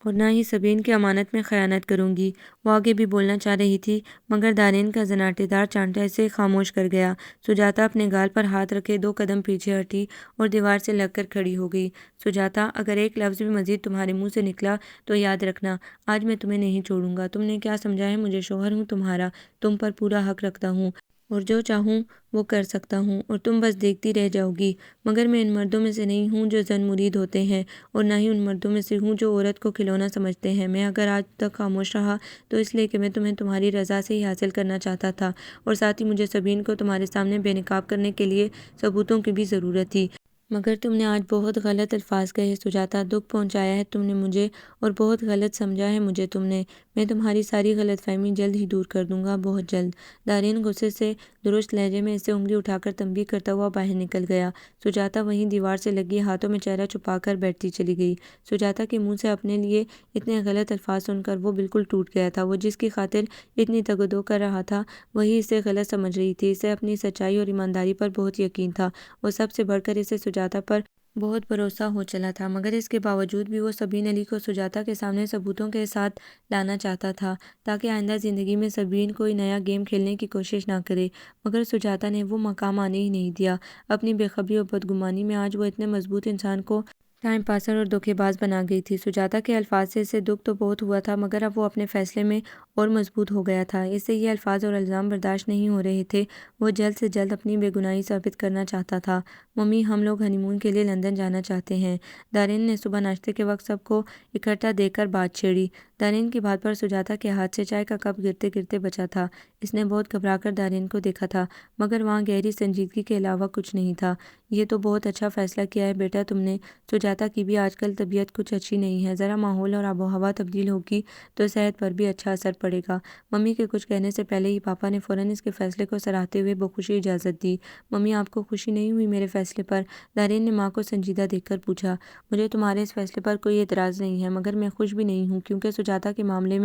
اور نہ ہی سبین کی امانت میں خیانت کروں گی۔ وہ آگے بھی بولنا چاہ رہی تھی، مگر دارین کا زناٹے دار چانٹا اسے خاموش کر گیا۔ سجاتا اپنے گال پر ہاتھ رکھے 2 قدم پیچھے ہٹی اور دیوار سے لگ کر کھڑی ہو گئی۔ سجاتا، اگر ایک لفظ بھی مزید تمہارے منہ سے نکلا تو یاد رکھنا، آج میں تمہیں نہیں چھوڑوں گا۔ تم نے کیا سمجھا ہے مجھے؟ شوہر ہوں تمہارا، تم پر پورا حق رکھتا ہوں اور جو چاہوں وہ کر سکتا ہوں، اور تم بس دیکھتی رہ جاؤ گی۔ مگر میں ان مردوں میں سے نہیں ہوں جو زن مرید ہوتے ہیں، اور نہ ہی ان مردوں میں سے ہوں جو عورت کو کھلونا سمجھتے ہیں۔ میں اگر آج تک خاموش رہا تو اس لیے کہ میں تمہیں تمہاری رضا سے ہی حاصل کرنا چاہتا تھا، اور ساتھ ہی مجھے سبین کو تمہارے سامنے بے نقاب کرنے کے لیے ثبوتوں کی بھی ضرورت تھی۔ مگر تم نے آج بہت غلط الفاظ کہے سجاتا، دکھ پہنچایا ہے تم نے مجھے اور بہت غلط سمجھا ہے مجھے تم نے۔ میں تمہاری ساری غلط فہمی جلد ہی دور کر دوں گا، بہت جلد۔ دارین غصے سے درست لہجے میں اسے انگلی اٹھا کر تنبیہ کرتا ہوا باہر نکل گیا۔ سجاتا وہیں دیوار سے لگی ہاتھوں میں چہرہ چھپا کر بیٹھتی چلی گئی۔ سجاتا کے منہ سے اپنے لیے اتنے غلط الفاظ سن کر وہ بالکل ٹوٹ گیا تھا۔ وہ جس کی خاطر اتنی تگ و دو کر رہا تھا وہی اسے غلط سمجھ رہی تھی۔ اسے اپنی سچائی اور ایمانداری پر بہت یقین تھا اور سب سے بڑھ کر اسے سجاتا پر بہت بھروسہ ہو چلا تھا، مگر اس کے باوجود بھی وہ سبین علی کو سجاتا کے سامنے ثبوتوں کے ساتھ لانا چاہتا تھا تاکہ آئندہ زندگی میں سبین کوئی نیا گیم کھیلنے کی کوشش نہ کرے۔ مگر سجاتا نے وہ مقام آنے ہی نہیں دیا۔ اپنی بے خبری اور بدگمانی میں آج وہ اتنے مضبوط انسان کو ٹائم پاسر اور دھوکے باز بنا گئی تھی۔ سجاتا کے الفاظ سے اسے دکھ تو بہت ہوا تھا، مگر اب وہ اپنے فیصلے میں اور مضبوط ہو گیا تھا۔ اس سے یہ الفاظ اور الزام برداشت نہیں ہو رہے تھے۔ وہ جلد سے جلد اپنی بے گناہی ثابت کرنا چاہتا تھا۔ ممی، ہم لوگ ہنی مون کے لیے لندن جانا چاہتے ہیں، دارین نے صبح ناشتے کے وقت سب کو اکٹھا دیکھ کر بات چھیڑی۔ دارین کی بات پر سجاتا کے ہاتھ سے چائے کا کپ گرتے گرتے بچا تھا۔ اس نے بہت گھبرا کر دارین کو دیکھا تھا، مگر وہاں گہری سنجیدگی کے علاوہ کچھ نہیں تھا۔ یہ تو بہت اچھا فیصلہ کیا ہے بیٹا تم نے۔ سجاتا کی بھی آج کل طبیعت کچھ اچھی نہیں ہے، ذرا ماحول اور آب و ہوا تبدیل ہوگی تو صحت پر بھی اچھا اثر پڑے گا۔ ممی کے کچھ کہنے سے پہلے ہی پاپا نے فوراً اس کے فیصلے کو سراہتے ہوئے بخوشی اجازت دی۔ ممی، آپ کو خوشی نہیں ہوئی میرے فیصلے پر؟ دارین نے ماں کو سنجیدہ دیکھ کر پوچھا۔ مجھے تمہارے اس فیصلے پر کوئی اعتراض نہیں ہے، مگر میں خوش بھی نہیں ہوں، کیونکہ سجاتا کے معاملے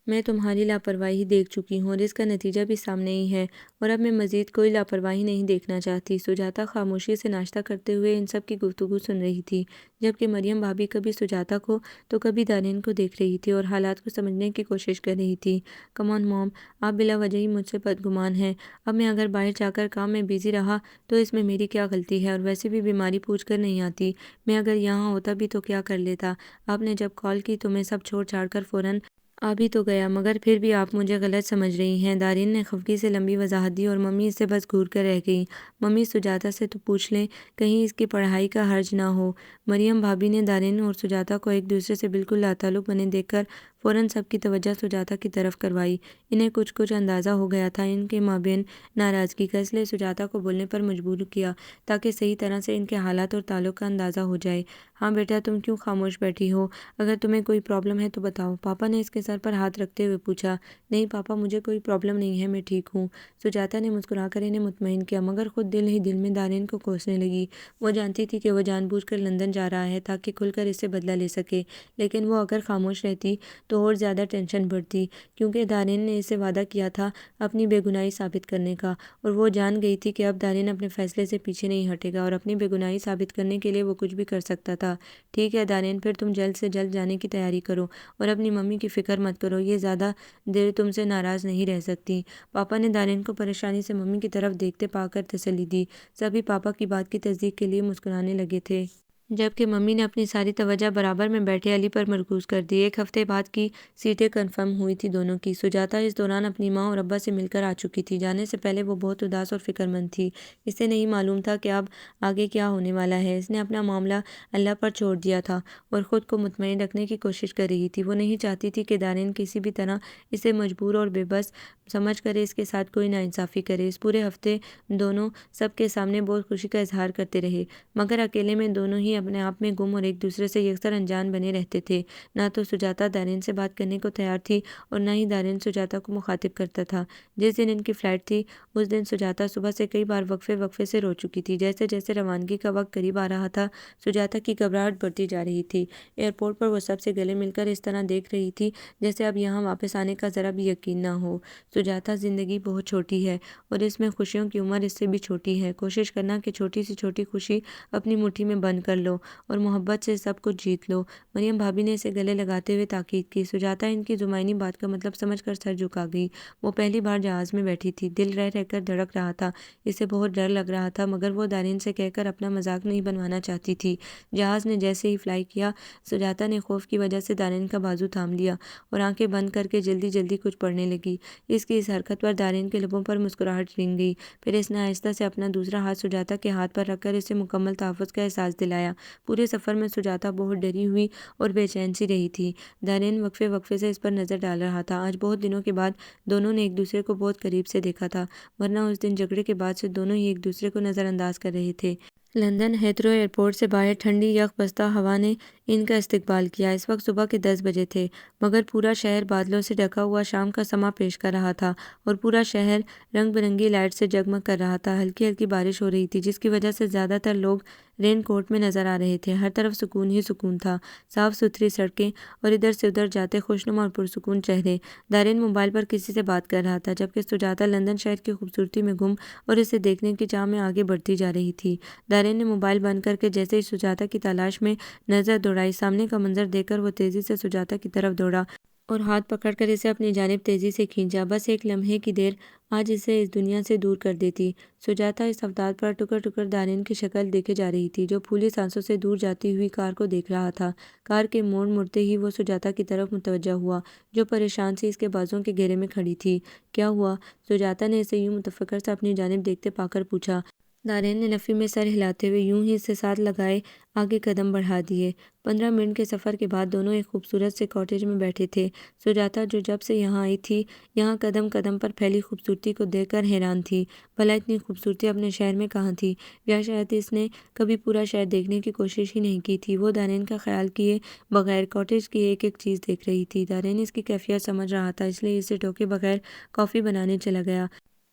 میں تمہاری لاپرواہی دیکھ چکی ہوں اور اس کا نتیجہ بھی سامنے ہی ہے، اور اب میں مزید کوئی لاپرواہی نہیں دیکھنا چاہتی۔ سجاتا خاموشی سے ناشتہ کرتے ہوئے ان سب کی گفتگو سن رہی تھی، جبکہ مریم بھابی کبھی سجاتا کو تو کبھی دارین کو دیکھ رہی تھی اور حالات کو سمجھنے کی کوشش کر رہی تھی۔ کم آن موم، آپ بلا وجہ ہی مجھ سے بدگمان ہیں۔ اب میں اگر باہر جا کر کام میں بزی رہا تو اس میں میری کیا غلطی ہے؟ اور ویسے بھی بیماری پوچھ کر نہیں آتی۔ میں اگر یہاں ہوتا بھی تو کیا کر لیتا؟ آپ نے جب کال کی تو میں سب چھوڑ چھاڑ کر فوراً آ بھی تو گیا، مگر پھر بھی آپ مجھے غلط سمجھ رہی ہیں۔ دارین نے خفگی سے لمبی وضاحت دی اور ممی اس سے بس گھور کر رہ گئیں۔ ممی، سجاتا سے تو پوچھ لیں، کہیں اس کی پڑھائی کا حرج نہ ہو۔ مریم بھابی نے دارین اور سجاتا کو ایک دوسرے سے بالکل لاتعلق بنے دیکھ کر فوراً سب کی توجہ سجاتا کی طرف کروائی۔ انہیں کچھ اندازہ ہو گیا تھا ان کے مابین ناراضگی کا، اس لیے سجاتا کو بولنے پر مجبور کیا تاکہ صحیح طرح سے ان کے حالات اور تعلق کا اندازہ ہو جائے۔ ہاں بیٹا، تم کیوں خاموش بیٹھی ہو؟ اگر تمہیں کوئی پرابلم ہے تو بتاؤ، پاپا نے اس کے سر پر ہاتھ رکھتے ہوئے پوچھا۔ نہیں پاپا، مجھے کوئی پرابلم نہیں ہے، میں ٹھیک ہوں، سجاتا نے مسکرا کر انہیں مطمئن کیا، مگر خود دل ہی دل میں دارین کو کوسنے لگی۔ وہ جانتی تھی کہ وہ جان بوجھ کر لندن جا رہا ہے تاکہ کھل کر اس سے بدلہ لے سکے، لیکن وہ اگر خاموش رہتی تو اور زیادہ ٹینشن بڑھتی، کیونکہ دارین نے اسے وعدہ کیا تھا اپنی بے گناہی ثابت کرنے کا، اور وہ جان گئی تھی کہ اب دارین اپنے فیصلے سے پیچھے نہیں ہٹے گا اور اپنی بے گناہی ثابت کرنے کے لیے وہ کچھ بھی کر سکتا تھا۔ ٹھیک ہے دارین، پھر تم جلد سے جلد جانے کی تیاری کرو اور اپنی ممی کی فکر مت کرو، یہ زیادہ دیر تم سے ناراض نہیں رہ سکتی۔ پاپا نے دارین کو پریشانی سے ممی کی طرف دیکھتے پا کر تسلی دی۔ سبھی پاپا کی بات کی تصدیق کے لیے مسکرانے لگے تھے، جبکہ ممی نے اپنی ساری توجہ برابر میں بیٹھے علی پر مرکوز کر دی۔ ایک ہفتے بعد کی سیٹیں کنفرم ہوئی تھی دونوں کی۔ سجاتا اس دوران اپنی ماں اور ابا سے مل کر آ چکی تھی۔ جانے سے پہلے وہ بہت اداس اور فکر مند تھی۔ اسے نہیں معلوم تھا کہ اب آگے کیا ہونے والا ہے۔ اس نے اپنا معاملہ اللہ پر چھوڑ دیا تھا اور خود کو مطمئن رکھنے کی کوشش کر رہی تھی۔ وہ نہیں چاہتی تھی کہ دارین کسی بھی طرح اسے مجبور اور بے بس سمجھ کر اس کے ساتھ کوئی ناانصافی کرے۔ اس پورے ہفتے دونوں سب کے سامنے بہت خوشی کا اظہار کرتے رہے، مگر اکیلے میں دونوں ہی اپنے آپ میں گم اور ایک دوسرے سے یکسر انجان بنے رہتے تھے۔ نہ تو سجاتا دارین سے بات کرنے کو تیار تھی اور نہ ہی دارین سجاتا کو مخاطب کرتا تھا۔ جس دن ان کی فلائٹ تھی اس دن سجاتا صبح سے کئی بار وقفے سے رو چکی تھی۔ جیسے جیسے روانگی کا وقت قریب آ رہا تھا سجاتا کی گھبراہٹ بڑھتی جا رہی تھی۔ ایئرپورٹ پر وہ سب سے گلے مل کر اس طرح دیکھ رہی تھی جیسے اب یہاں واپس آنے کا ذرا بھی یقین نہ ہو۔ سجاتا، زندگی بہت چھوٹی ہے اور اس میں خوشیوں کی عمر اس سے بھی چھوٹی ہے۔ کوشش کرنا کہ چھوٹی سے چھوٹی خوشی اپنی مٹھی میں بند کر لو اور محبت سے سب کچھ جیت لو۔ مریم بھابی نے اسے گلے لگاتے ہوئے تاکید کی۔ سجاتا ان کی زمائنی بات کا مطلب سمجھ کر سر جھکا گئی۔ وہ پہلی بار جہاز میں بیٹھی تھی، دل رہ کر دھڑک رہا تھا، اسے بہت ڈر لگ رہا تھا، مگر وہ دارین سے کہہ کر اپنا مذاق نہیں بنوانا چاہتی تھی۔ جہاز نے جیسے ہی فلائی کیا سجاتا نے خوف کی وجہ سے دارین کا بازو تھام لیا اور آنکھیں بند کر کے جلدی جلدی کچھ پڑھنے لگی۔ اس کی اس حرکت پر دارین کے لبوں پر مسکراہٹ رنگ گئی۔ پھر اس نے آہستہ سے اپنا دوسرا ہاتھ سجاتا کے ہاتھ پر رکھ کر اسے مکمل تحفظ کا احساس دلایا۔ پورے سفر میں سجاتا بہت ڈری ہوئی اور بے چین سی رہی تھی۔ دارین وقفے سے اس پر نظر ڈال رہا تھا۔ آج بہت دنوں کے بعد دونوں نے ایک دوسرے کو بہت قریب سے دیکھا تھا، ورنہ اس دن جھگڑے کے بعد سے دونوں ہی ایک دوسرے کو نظر انداز کر رہے تھے۔ لندن ہیتھرو ایئرپورٹ سے باہر ٹھنڈی یک بستہ ہوا نے ان کا استقبال کیا۔ اس وقت صبح کے 10 بجے تھے، مگر پورا شہر بادلوں سے ڈھکا ہوا شام کا سماں پیش کر رہا تھا، اور پورا شہر رنگ برنگی لائٹ سے جگمگ کر رہا تھا۔ ہلکی ہلکی بارش ہو رہی تھی، جس کی وجہ سے زیادہ تر لوگ رین کوٹ میں نظر آ رہے تھے۔ ہر طرف سکون ہی سکون تھا، صاف ستھری سڑکیں اور ادھر سے ادھر جاتے خوشنما اور پرسکون چہرے۔ دارین موبائل پر کسی سے بات کر رہا تھا، جبکہ سجاتا لندن شہر کی خوبصورتی میں گم اور اسے دیکھنے کی چاہ میں آگے بڑھتی جا رہی تھی۔ دارین نے موبائل بند کر کے جیسے ہی سجاتا کی تلاش میں نظر دوڑائی، سامنے کا منظر دیکھ کر وہ تیزی سے سجاتا کی طرف دوڑا اور ہاتھ پکڑ کر اسے اپنی جانب تیزی سے کھینچا۔ بس ایک لمحے کی دیر آج اسے اس دنیا سے دور کر دیتی۔ سجاتا اس افداد پر ٹکر ٹکر دارین کی شکل دیکھے جا رہی تھی، جو پھولی سانسوں سے دور جاتی ہوئی کار کو دیکھ رہا تھا۔ کار کے موڑ مڑتے ہی وہ سجاتا کی طرف متوجہ ہوا، جو پریشان سی اس کے بازوؤں کے گھیرے میں کھڑی تھی۔ کیا ہوا؟ سجاتا نے اسے یوں متفکر سا اپنی جانب دیکھتے پا کر پوچھا۔ دارین نے نفی میں سر ہلاتے ہوئے یوں ہی اسے ساتھ لگائے آگے قدم بڑھا دیے۔ 15 منٹ کے سفر کے بعد دونوں ایک خوبصورت سے کاٹیج میں بیٹھے تھے۔ سجاتا، جو جب سے یہاں آئی تھی یہاں قدم قدم پر پھیلی خوبصورتی کو دیکھ کر حیران تھی۔ بھلا اتنی خوبصورتی اپنے شہر میں کہاں تھی، یا شاید اس نے کبھی پورا شہر دیکھنے کی کوشش ہی نہیں کی تھی۔ وہ دارین کا خیال کیے بغیر کاٹیج کی ایک ایک چیز دیکھ رہی تھی۔ دارین اس کی کیفیت سمجھ رہا تھا، اس لیے اسے ٹوکے بغیر کافی بنانے چلا گیا۔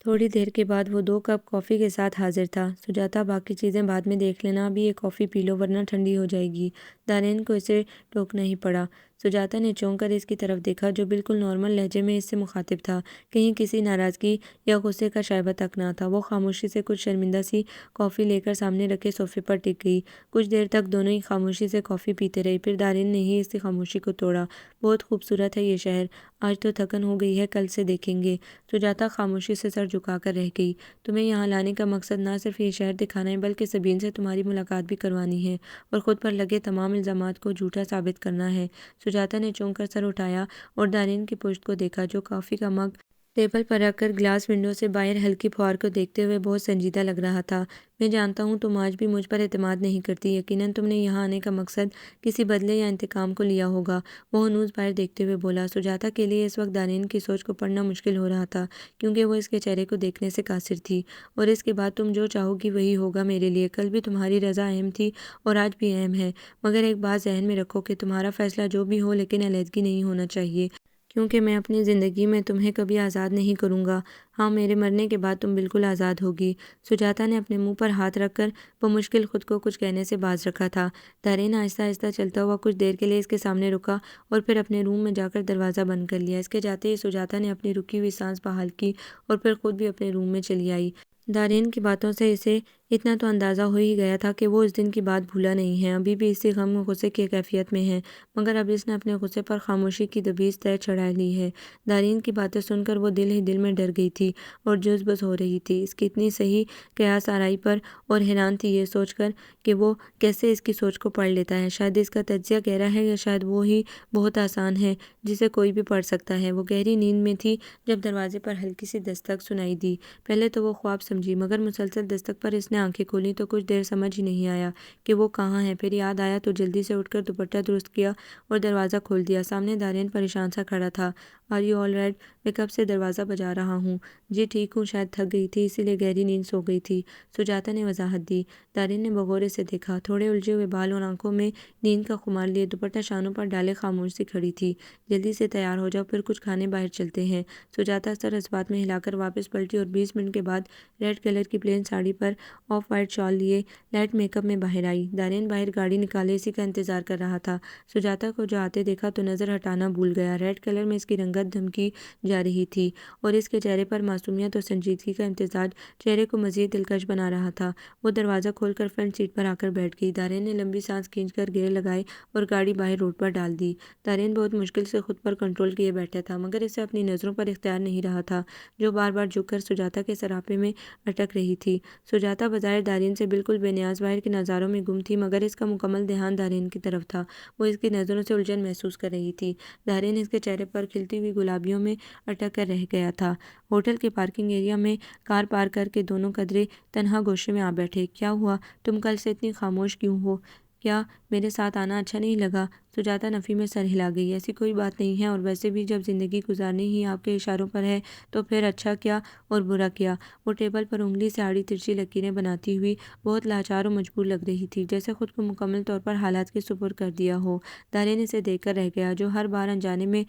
تھوڑی دیر کے بعد وہ 2 کپ کافی کے ساتھ حاضر تھا۔ سجاتا، باقی چیزیں بعد میں دیکھ لینا، ابھی یہ کافی پی لو ورنہ ٹھنڈی ہو جائے گی۔ دارین کو اسے ٹوکنا ہی پڑا۔ سجاتا نے چونک کر اس کی طرف دیکھا، جو بالکل نارمل لہجے میں اس سے مخاطب تھا، کہیں کسی ناراضگی یا غصے کا شائبہ تک نہ تھا۔ وہ خاموشی سے کچھ شرمندہ سی کافی لے کر سامنے رکھے صوفے پر ٹک گئی۔ کچھ دیر تک دونوں ہی خاموشی سے کافی پیتے رہے، پھر دارین نے ہی اس کی خاموشی کو توڑا۔ بہت خوبصورت ہے یہ شہر، آج تو تھکن ہو گئی ہے، کل سے دیکھیں گے۔ سجاتا خاموشی سے سر جھکا کر رہ گئی۔ تمہیں یہاں لانے کا مقصد نہ صرف یہ شہر دکھانا ہے، بلکہ سبین سے تمہاری ملاقات بھی کروانی ہے اور خود پر لگے تمام الزامات کو جھوٹا ثابت کرنا ہے۔ سجاتا نے چونک کر سر اٹھایا اور دارین کی پشت کو دیکھا، جو کافی کا مگ ٹیبل پر رکھ کر گلاس ونڈو سے باہر ہلکی پھوار کو دیکھتے ہوئے بہت سنجیدہ لگ رہا تھا۔ میں جانتا ہوں تم آج بھی مجھ پر اعتماد نہیں کرتی، یقیناً تم نے یہاں آنے کا مقصد کسی بدلے یا انتقام کو لیا ہوگا، وہ ہنوز باہر دیکھتے ہوئے بولا۔ سجاتا کے لیے اس وقت دارین کی سوچ کو پڑھنا مشکل ہو رہا تھا، کیونکہ وہ اس کے چہرے کو دیکھنے سے قاصر تھی۔ اور اس کے بعد تم جو چاہو گی وہی ہوگا میرے لیے۔ کل بھی تمہاری رضا اہم تھی اور آج بھی اہم ہے، مگر ایک بات ذہن میں رکھو کہ تمہارا فیصلہ جو بھی ہو، لیکن علیحدگی نہیں ہونا چاہیے، کیونکہ میں اپنی زندگی میں تمہیں کبھی آزاد نہیں کروں گا۔ ہاں، میرے مرنے کے بعد تم بالکل آزاد ہوگی۔ سجاتا نے اپنے منہ پر ہاتھ رکھ کر بمشکل خود کو کچھ کہنے سے باز رکھا تھا۔ دارین آہستہ آہستہ چلتا ہوا کچھ دیر کے لیے اس کے سامنے رکا اور پھر اپنے روم میں جا کر دروازہ بند کر لیا۔ اس کے جاتے ہی سجاتا نے اپنی رکی ہوئی سانس بحال کی اور پھر خود بھی اپنے روم میں چلی آئی۔ دارین کی باتوں سے اسے اتنا تو اندازہ ہو ہی گیا تھا کہ وہ اس دن کی بات بھولا نہیں ہے، ابھی بھی اسی غم و غصے کی کیفیت میں ہے، مگر اب اس نے اپنے غصے پر خاموشی کی دبیج طے چڑھا لی ہے۔ دارین کی باتیں سن کر وہ دل ہی دل میں ڈر گئی تھی اور جز بز ہو رہی تھی، اس کی اتنی صحیح قیاس آرائی پر، اور حیران تھی یہ سوچ کر کہ وہ کیسے اس کی سوچ کو پڑھ لیتا ہے۔ شاید اس کا تجزیہ گہرا ہے، یا شاید وہ ہی بہت آسان ہے جسے کوئی بھی پڑھ سکتا ہے۔ وہ گہری نیند میں تھی جب دروازے پر ہلکی سی دستک سنائی دی۔ پہلے تو وہ خواب سمجھی، مگر مسلسل دستک پر اس نے آنکھیں کھولیں تو کچھ دیر سمجھ ہی نہیں آیا کہ وہ کہاں ہے۔ پھر یاد آیا تو جلدی سے اٹھ کر دوپٹہ درست کیا اور دروازہ کھول دیا۔ سامنے دارین پریشان سا کھڑا تھا۔ Are you all right? میں کب سے دروازہ بجا رہا ہوں۔ جی ٹھیک ہوں، شاید تھک گئی تھی اسی لیے گہری نیند سو گئی تھی، سجاتا نے وضاحت دی۔ دارین نے بغورے سے دیکھا، تھوڑے الجھے ہوئے بال اور آنکھوں میں نیند کا خمار لیے دوپٹہ شانوں پر ڈالے خاموش سی کھڑی تھی۔ جلدی سے تیار ہو جاؤ، پھر کچھ کھانے باہر چلتے ہیں۔ سجاتا سر اس بات میں ہلا کر واپس پلٹی اور 20 منٹ کے بعد ریڈ کلر کی پلین ساڑی پر آف وائٹ شال لیے لائٹ میک اپ میں باہر آئی۔ دارین باہر گاڑی نکالے اسی کا انتظار کر رہا تھا۔ سجاتا کو جو آتے دیکھا تو نظر ہٹانا بھول گیا۔ ریڈ کلر میں اس کی رنگت دھمکی جا رہی تھی اور اس کے چہرے پر معصومیت اور سنجیدگی کا امتزاج چہرے کو مزید دلکش بنا رہا تھا۔ وہ دروازہ کھول کر فرنٹ سیٹ پر آ کر بیٹھ گئی۔ دارین نے لمبی سانس کھینچ کر گیئر لگائے اور گاڑی باہر روڈ پر ڈال دی۔ دارین بہت مشکل سے خود پر کنٹرول کیے بیٹھا تھا، مگر اسے اپنی نظروں پر اختیار نہیں رہا تھا، جو بار بار جھک کر سجاتا کے سراپے میں اٹک رہی تھی۔ سجاتا بظاہر دارین سے بالکل بے نیاز باہر کے نظاروں میں گم تھی، مگر اس کا مکمل دھیان دارین کی طرف تھا۔ وہ اس کی نظروں سے الجھن محسوس کر رہی تھی۔ دارین اس کے چہرے پر کھلتی ہوئی گلابیوں میں اٹک کر رہ گیا تھا۔ ہوٹل کے پارکنگ ایریا میں کار پارک کر کے دونوں قدرے تنہا گوشے میں آ بیٹھے۔ کیا ہوا؟ تم کل سے اتنی خاموش کیوں ہو؟ کیا میرے ساتھ آنا اچھا نہیں لگا؟ سجاتا نفی میں سر ہلا گئی۔ ایسی کوئی بات نہیں ہے، اور ویسے بھی جب زندگی گزارنی ہی آپ کے اشاروں پر ہے تو پھر اچھا کیا اور برا کیا؟ وہ ٹیبل پر انگلی سے آڑی ترچھی لکیریں بناتی ہوئی بہت لاچار و مجبور لگ رہی تھی، جیسے خود کو مکمل طور پر حالات کے سپرد کر دیا ہو۔ دارین اسے دیکھ کر رہ گیا، جو ہر بار انجانے میں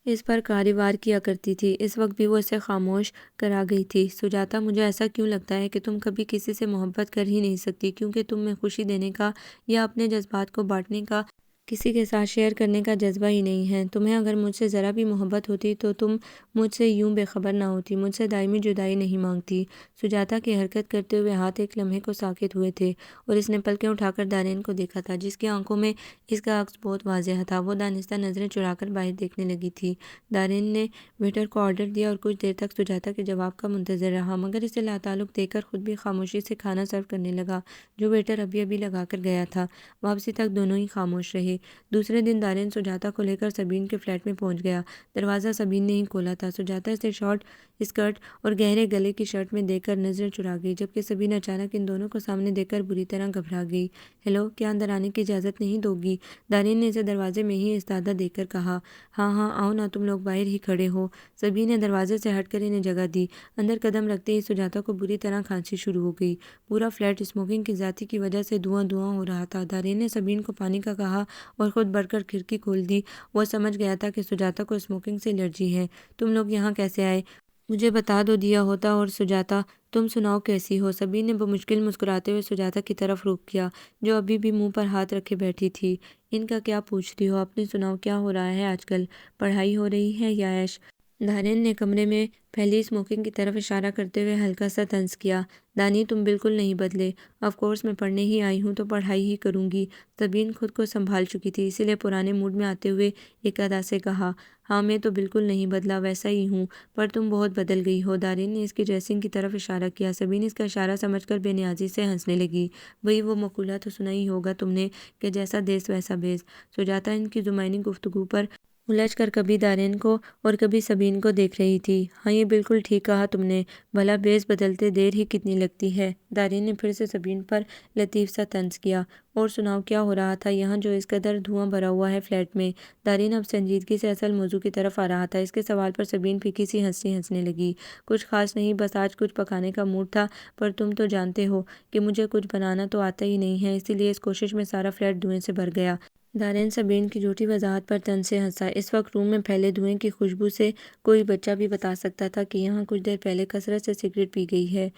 اس پر کاروار کیا کرتی تھی۔ اس وقت بھی وہ اسے خاموش کرا گئی تھی۔ سجاتا، مجھے ایسا کیوں لگتا ہے کہ تم کبھی کسی سے محبت کر ہی نہیں سکتی، کیونکہ تم میں خوشی دینے کا یا اپنے جذبات کو بانٹنے کا، کسی کے ساتھ شیئر کرنے کا جذبہ ہی نہیں ہے۔ تمہیں اگر مجھ سے ذرا بھی محبت ہوتی تو تم مجھ سے یوں بے خبر نہ ہوتی، مجھ سے دائمی جدائی نہیں مانگتی۔ سجاتا کے حرکت کرتے ہوئے ہاتھ ایک لمحے کو ساکت ہوئے تھے، اور اس نے پلکیں اٹھا کر دارین کو دیکھا تھا، جس کی آنکھوں میں اس کا عکس بہت واضح تھا۔ وہ دانستہ نظریں چرا کر باہر دیکھنے لگی تھی۔ دارین نے ویٹر کو آرڈر دیا اور کچھ دیر تک سجاتا کے جواب کا منتظر رہا، مگر اسے لاتعلق دیکھ کر خود بھی خاموشی سے کھانا سرو کرنے لگا، جو ویٹر ابھی ابھی لگا کر گیا تھا۔ واپسی تک دونوں ہی خاموش رہے۔ دوسرے دن دارین سجاتا کو لے کر سبین کے فلیٹ میں پہنچ گیا۔ دروازہ سبین نے ہی کھولا تھا۔ سجاتا اسے شارٹ اسکرٹ اور گہرے گلے کی شرٹ میں دیکھ کر نظر چرا گئی، جبکہ سبین اچانک ان دونوں کو سامنے دیکھ کر بری طرح گھبرا گئی۔ ہیلو، کیا اندر آنے کی اجازت نہیں دو گی؟ دارین نے اسے دروازے میں ہی ایستادہ دیکھ کر کہا۔ ہاں ہاں، آؤ نا، تم لوگ باہر ہی کھڑے ہو۔ سبین نے دروازے سے ہٹ کر انہیں جگہ دی۔ اندر قدم رکھتے ہی سجاتا کو بری طرح کھانسی شروع ہو گئی۔ پورا فلیٹ اسموکنگ کی ذاتی کی وجہ سے دھواں دھواں ہو رہا تھا۔ دارین نے سبین کو پانی کا کہا اور خود بڑھ کر کھڑکی کھول دی۔ وہ سمجھ گیا تھا کہ سجاتا کو اسموکنگ سے الرجی ہے۔ تم لوگ یہاں کیسے آئے؟ مجھے بتا دیا ہوتا۔ اور سجاتا، تم سناؤ کیسی ہو؟ سبین نے بمشکل مسکراتے ہوئے سجاتا کی طرف رخ کیا، جو ابھی بھی منہ پر ہاتھ رکھے بیٹھی تھی۔ ان کا کیا پوچھتی ہو؟ اپنی سناؤ، کیا ہو رہا ہے آج کل؟ پڑھائی ہو رہی ہے یا عیش؟ دارین نے کمرے میں پھیلی اسموکنگ کی طرف اشارہ کرتے ہوئے ہلکا سا طنز کیا۔ دانی، تم بالکل نہیں بدلے۔ آف کورس میں پڑھنے ہی آئی ہوں تو پڑھائی ہی کروں گی۔ سبین خود کو سنبھال چکی تھی، اسی لیے پرانے موڈ میں آتے ہوئے ایک ادا سے کہا۔ ہاں، میں تو بالکل نہیں بدلا، ویسا ہی ہوں، پر تم بہت بدل گئی ہو۔ دارین نے اس کی ڈریسنگ کی طرف اشارہ کیا۔ سبین اس کا اشارہ سمجھ کر بے نیازی سے ہنسنے لگی۔ وہی وہ مقولہ تو سنا ہی ہوگا تم نے کہ جیسا دیس ویسا بیس۔ سجاتا ان کی زمینی گفتگو پر الجھ کر کبھی دارین کو اور کبھی سبین کو دیکھ رہی تھی۔ ہاں، یہ بالکل ٹھیک کہا تم نے، بھلا بیس بدلتے دیر ہی کتنی لگتی ہے؟ دارین نے پھر سے سبین پر لطیف سا طنز کیا۔ اور سناؤ، کیا ہو رہا تھا یہاں جو اس قدر دھواں بھرا ہوا ہے فلیٹ میں؟ دارین اب سنجیدگی سے اصل موضوع کی طرف آ رہا تھا۔ اس کے سوال پر سبین پھیکی سی ہنسی ہنسنے لگی۔ کچھ خاص نہیں، بس آج کچھ پکانے کا موڈ تھا، پر تم تو جانتے ہو کہ مجھے کچھ بنانا تو آتا ہی نہیں ہے، اسی لیے اس کوشش میں سارا فلیٹ دھوئیں سے بھر گیا۔ دارین سبین کی جھوٹی وضاحت پر طنز سے ہنسا۔ اس وقت روم میں پھیلے دھوئیں کی خوشبو سے کوئی بچہ بھی بتا سکتا تھا کہ یہاں کچھ دیر پہلے کثرت سے سگریٹ پی گئی ہے۔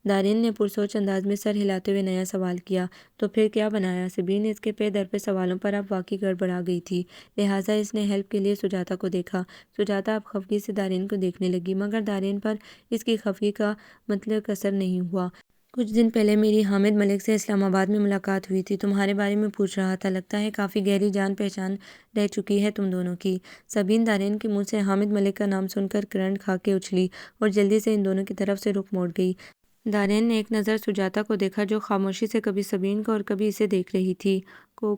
دارین نے پرسوچ انداز میں سر ہلاتے ہوئے نیا سوال کیا۔ تو پھر کیا بنایا؟ سبین اس کے پے در پہ سوالوں پر اب واقعی گڑبڑا گئی تھی، لہٰذا اس نے ہیلپ کے لیے سجاتا کو دیکھا۔ سجاتا اب خفگی سے دارین کو دیکھنے لگی، مگر دارین پر اس کی خفگی کا مطلق اثر نہیں ہوا۔ کچھ دن پہلے میری حامد ملک سے اسلام آباد میں ملاقات ہوئی تھی، تمہارے بارے میں پوچھ رہا تھا، لگتا ہے کافی گہری جان پہچان رہ چکی ہے تم دونوں کی۔ سبین دارین کے منہ سے حامد ملک کا نام سن کر کرنٹ کھا کے اچھلی اور جلدی سے ان دونوں کی طرف سے رخ موڑ گئی۔ دارین نے ایک نظر سجاتا کو دیکھا، جو خاموشی سے کبھی سبین کو اور کبھی اسے دیکھ رہی تھی۔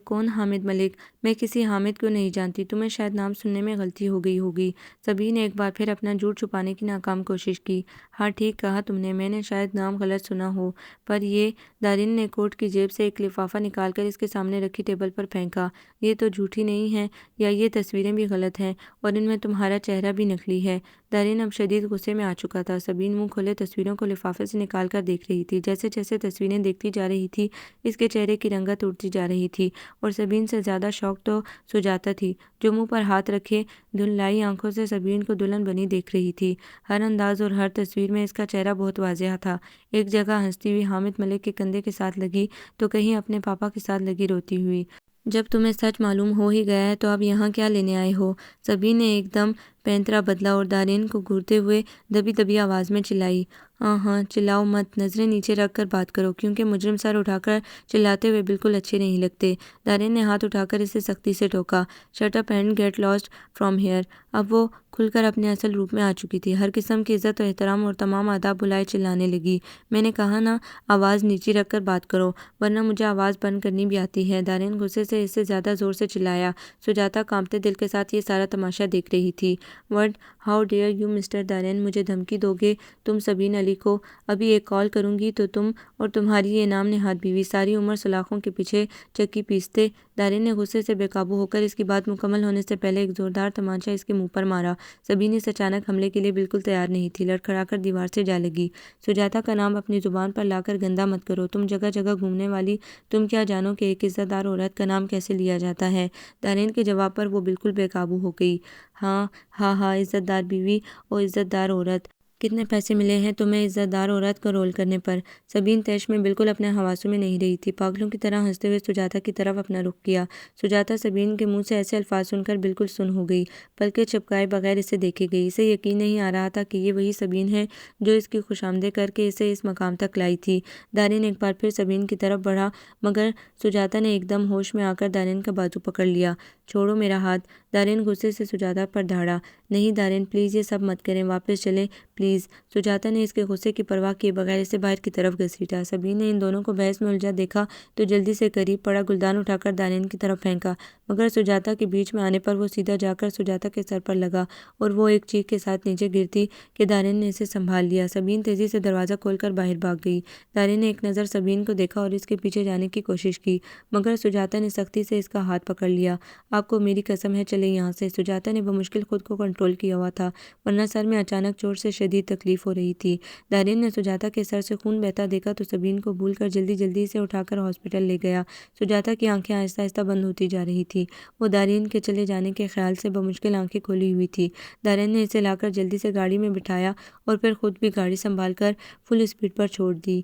کون حامد ملک؟ میں کسی حامد کو نہیں جانتی، تمہیں شاید نام سننے میں غلطی ہو گئی ہوگی۔ سبین نے ایک بار پھر اپنا جھوٹ چھپانے کی ناکام کوشش کی۔ ہاں، ٹھیک کہا تم نے، میں نے شاید نام غلط سنا ہو، پر یہ… دارین نے کوٹ کی جیب سے ایک لفافہ نکال کر اس کے سامنے رکھی ٹیبل پر پھینکا۔ یہ تو جھوٹی نہیں ہے، یا یہ تصویریں بھی غلط ہیں، اور ان میں تمہارا چہرہ بھی نقلی ہے۔ دارین اب شدید غصے میں آ چکا تھا۔ سبین منہ کھولے تصویروں کو لفافے سے نکال کر دیکھ رہی تھی۔ جیسے جیسے تصویریں دیکھتی جا رہی تھی، اس کے چہرے کی رنگت اڑتی جا رہی تھی، اور سبین سے زیادہ شوق تو سجاتا تھی، جو منہ پر ہاتھ رکھے دھندلائی آنکھوں سے سبین کو دلہن بنی دیکھ رہی تھی۔ ہر انداز اور ہر تصویر میں اس کا چہرہ بہت واضح تھا۔ ایک جگہ ہنستی ہوئی حامد ملک کے کندھے کے ساتھ لگی تو کہیں اپنے پاپا کے ساتھ لگی روتی ہوئی۔ جب تمہیں سچ معلوم ہو ہی گیا ہے تو اب یہاں کیا لینے آئے ہو؟ سبین نے ایک دم پینترا بدلا اور دارین کو گھورتے ہوئے دبی دبی آواز میں چلائی۔ ہاں، چلاؤ مت، نظریں نیچے رکھ کر بات کرو، کیونکہ مجرم سر اٹھا کر چلاتے ہوئے بالکل اچھے نہیں لگتے۔ دارین نے ہاتھ اٹھا کر اسے سختی سے ٹوکا۔ Shut up and get lost from here. اب وہ کھل کر اپنے اصل روپ میں آ چکی تھی، ہر قسم کی عزت و احترام اور تمام آداب بھلائے چلانے لگی۔ میں نے کہا نا، آواز نیچی رکھ کر بات کرو، ورنہ مجھے آواز بند کرنی بھی آتی ہے۔ دارین غصے سے اس سے زیادہ زور سے چلایا۔ سجاتا کانپتے دل کے ساتھ یہ سارا تماشا دیکھ رہی تھی۔ What how dare you mister Darain, مجھے دھمکی دو گے تم سبین علی کو؟ ابھی ایک کال کروں گی تو تم اور تمہاری یہ نام نہاد بیوی ساری عمر سلاخوں کے پیچھے چکی پیستے۔ دارین نے غصے سے بے قابو ہو کر اس کی بات مکمل ہونے سے پہلے ایک زوردار تمانچہ اس کے منہ پر مارا۔ سبین اس اچانک حملے کے لیے بالکل تیار نہیں تھی، لڑکھڑا کر دیوار سے جا لگی۔ سجاتا کا نام اپنی زبان پر لا کر گندا مت کرو، تم جگہ جگہ گھومنے والی، تم کیا جانو کہ ایک عزت دار عورت کا نام کیسے لیا جاتا ہے؟ دارین کے جواب پر وہ بالکل بے قابو ہو گئی۔ ہاں ہاں ہاں، عزت دار بیوی اور عزت دار عورت، کتنے پیسے ملے ہیں تمہیں عزت دار عورت کا رول کرنے پر؟ سبین طیش میں بالکل اپنے حواسوں میں نہیں رہی تھی، پاگلوں کی طرح ہنستے ہوئے سجاتا کی طرف اپنا رخ کیا۔ سجاتا سبین کے منہ سے ایسے الفاظ سن کر بالکل سن ہو گئی، پلکیں جھپکائے بغیر اسے دیکھے گئی۔ اسے یقین نہیں آ رہا تھا کہ یہ وہی سبین ہے جو اس کی خوشامدیں کر کے اسے اس مقام تک لائی تھی۔ دارین ایک بار پھر سبین کی طرف بڑھا مگر سجاتا نے ایک دم ہوش میں آ کر دارین کا بازو پکڑ لیا۔ چھوڑو میرا ہاتھ، دارین غصے سے سجاتا پر دھاڑا۔ نہیں دارین پلیز یہ سب مت کریں، واپس چلیں پلیز۔ سجاتا نے اس کے غصے کی پرواہ کیے بغیر اسے باہر کی طرف گھسیٹا۔ سبین نے ان دونوں کو بحث میں الجھا دیکھا تو جلدی سے قریب پڑا گلدان اٹھا کر دارین کی طرف پھینکا، مگر سجاتا کے بیچ میں آنے پر وہ سیدھا جا کر سجاتا کے سر پر لگا اور وہ ایک چیخ کے ساتھ نیچے گرتی کہ دارین نے اسے سنبھال لیا۔ سبین تیزی سے دروازہ کھول کر باہر بھاگ گئی۔ دارین نے ایک نظر سبین کو دیکھا اور اس کے پیچھے جانے کی کوشش کی، مگر سجاتا نے سختی سے اس کا ہاتھ پکڑ لیا۔ آپ کو میری قسم ہے چلے یہاں سے۔ سجاتا نے بمشکل خود کو کنٹرول کیا ہوا تھا، ورنہ سر میں اچانک چوٹ سے شدید تکلیف ہو رہی تھی۔ دارین نے سجاتا کے سر سے خون بہتا دیکھا تو سبین کو بھول کر جلدی جلدی سے اٹھا کر ہاسپٹل لے گیا۔ سجاتا کی آنکھیں آہستہ آہستہ بند ہوتی جا رہی تھی، وہ دارین کے چلے جانے کے خیال سے بمشکل آنکھیں کھولی ہوئی تھی۔ دارین نے اسے لا کر جلدی سے گاڑی میں بٹھایا اور پھر خود بھی گاڑی سنبھال کر فل اسپیڈ پر چھوڑ دی۔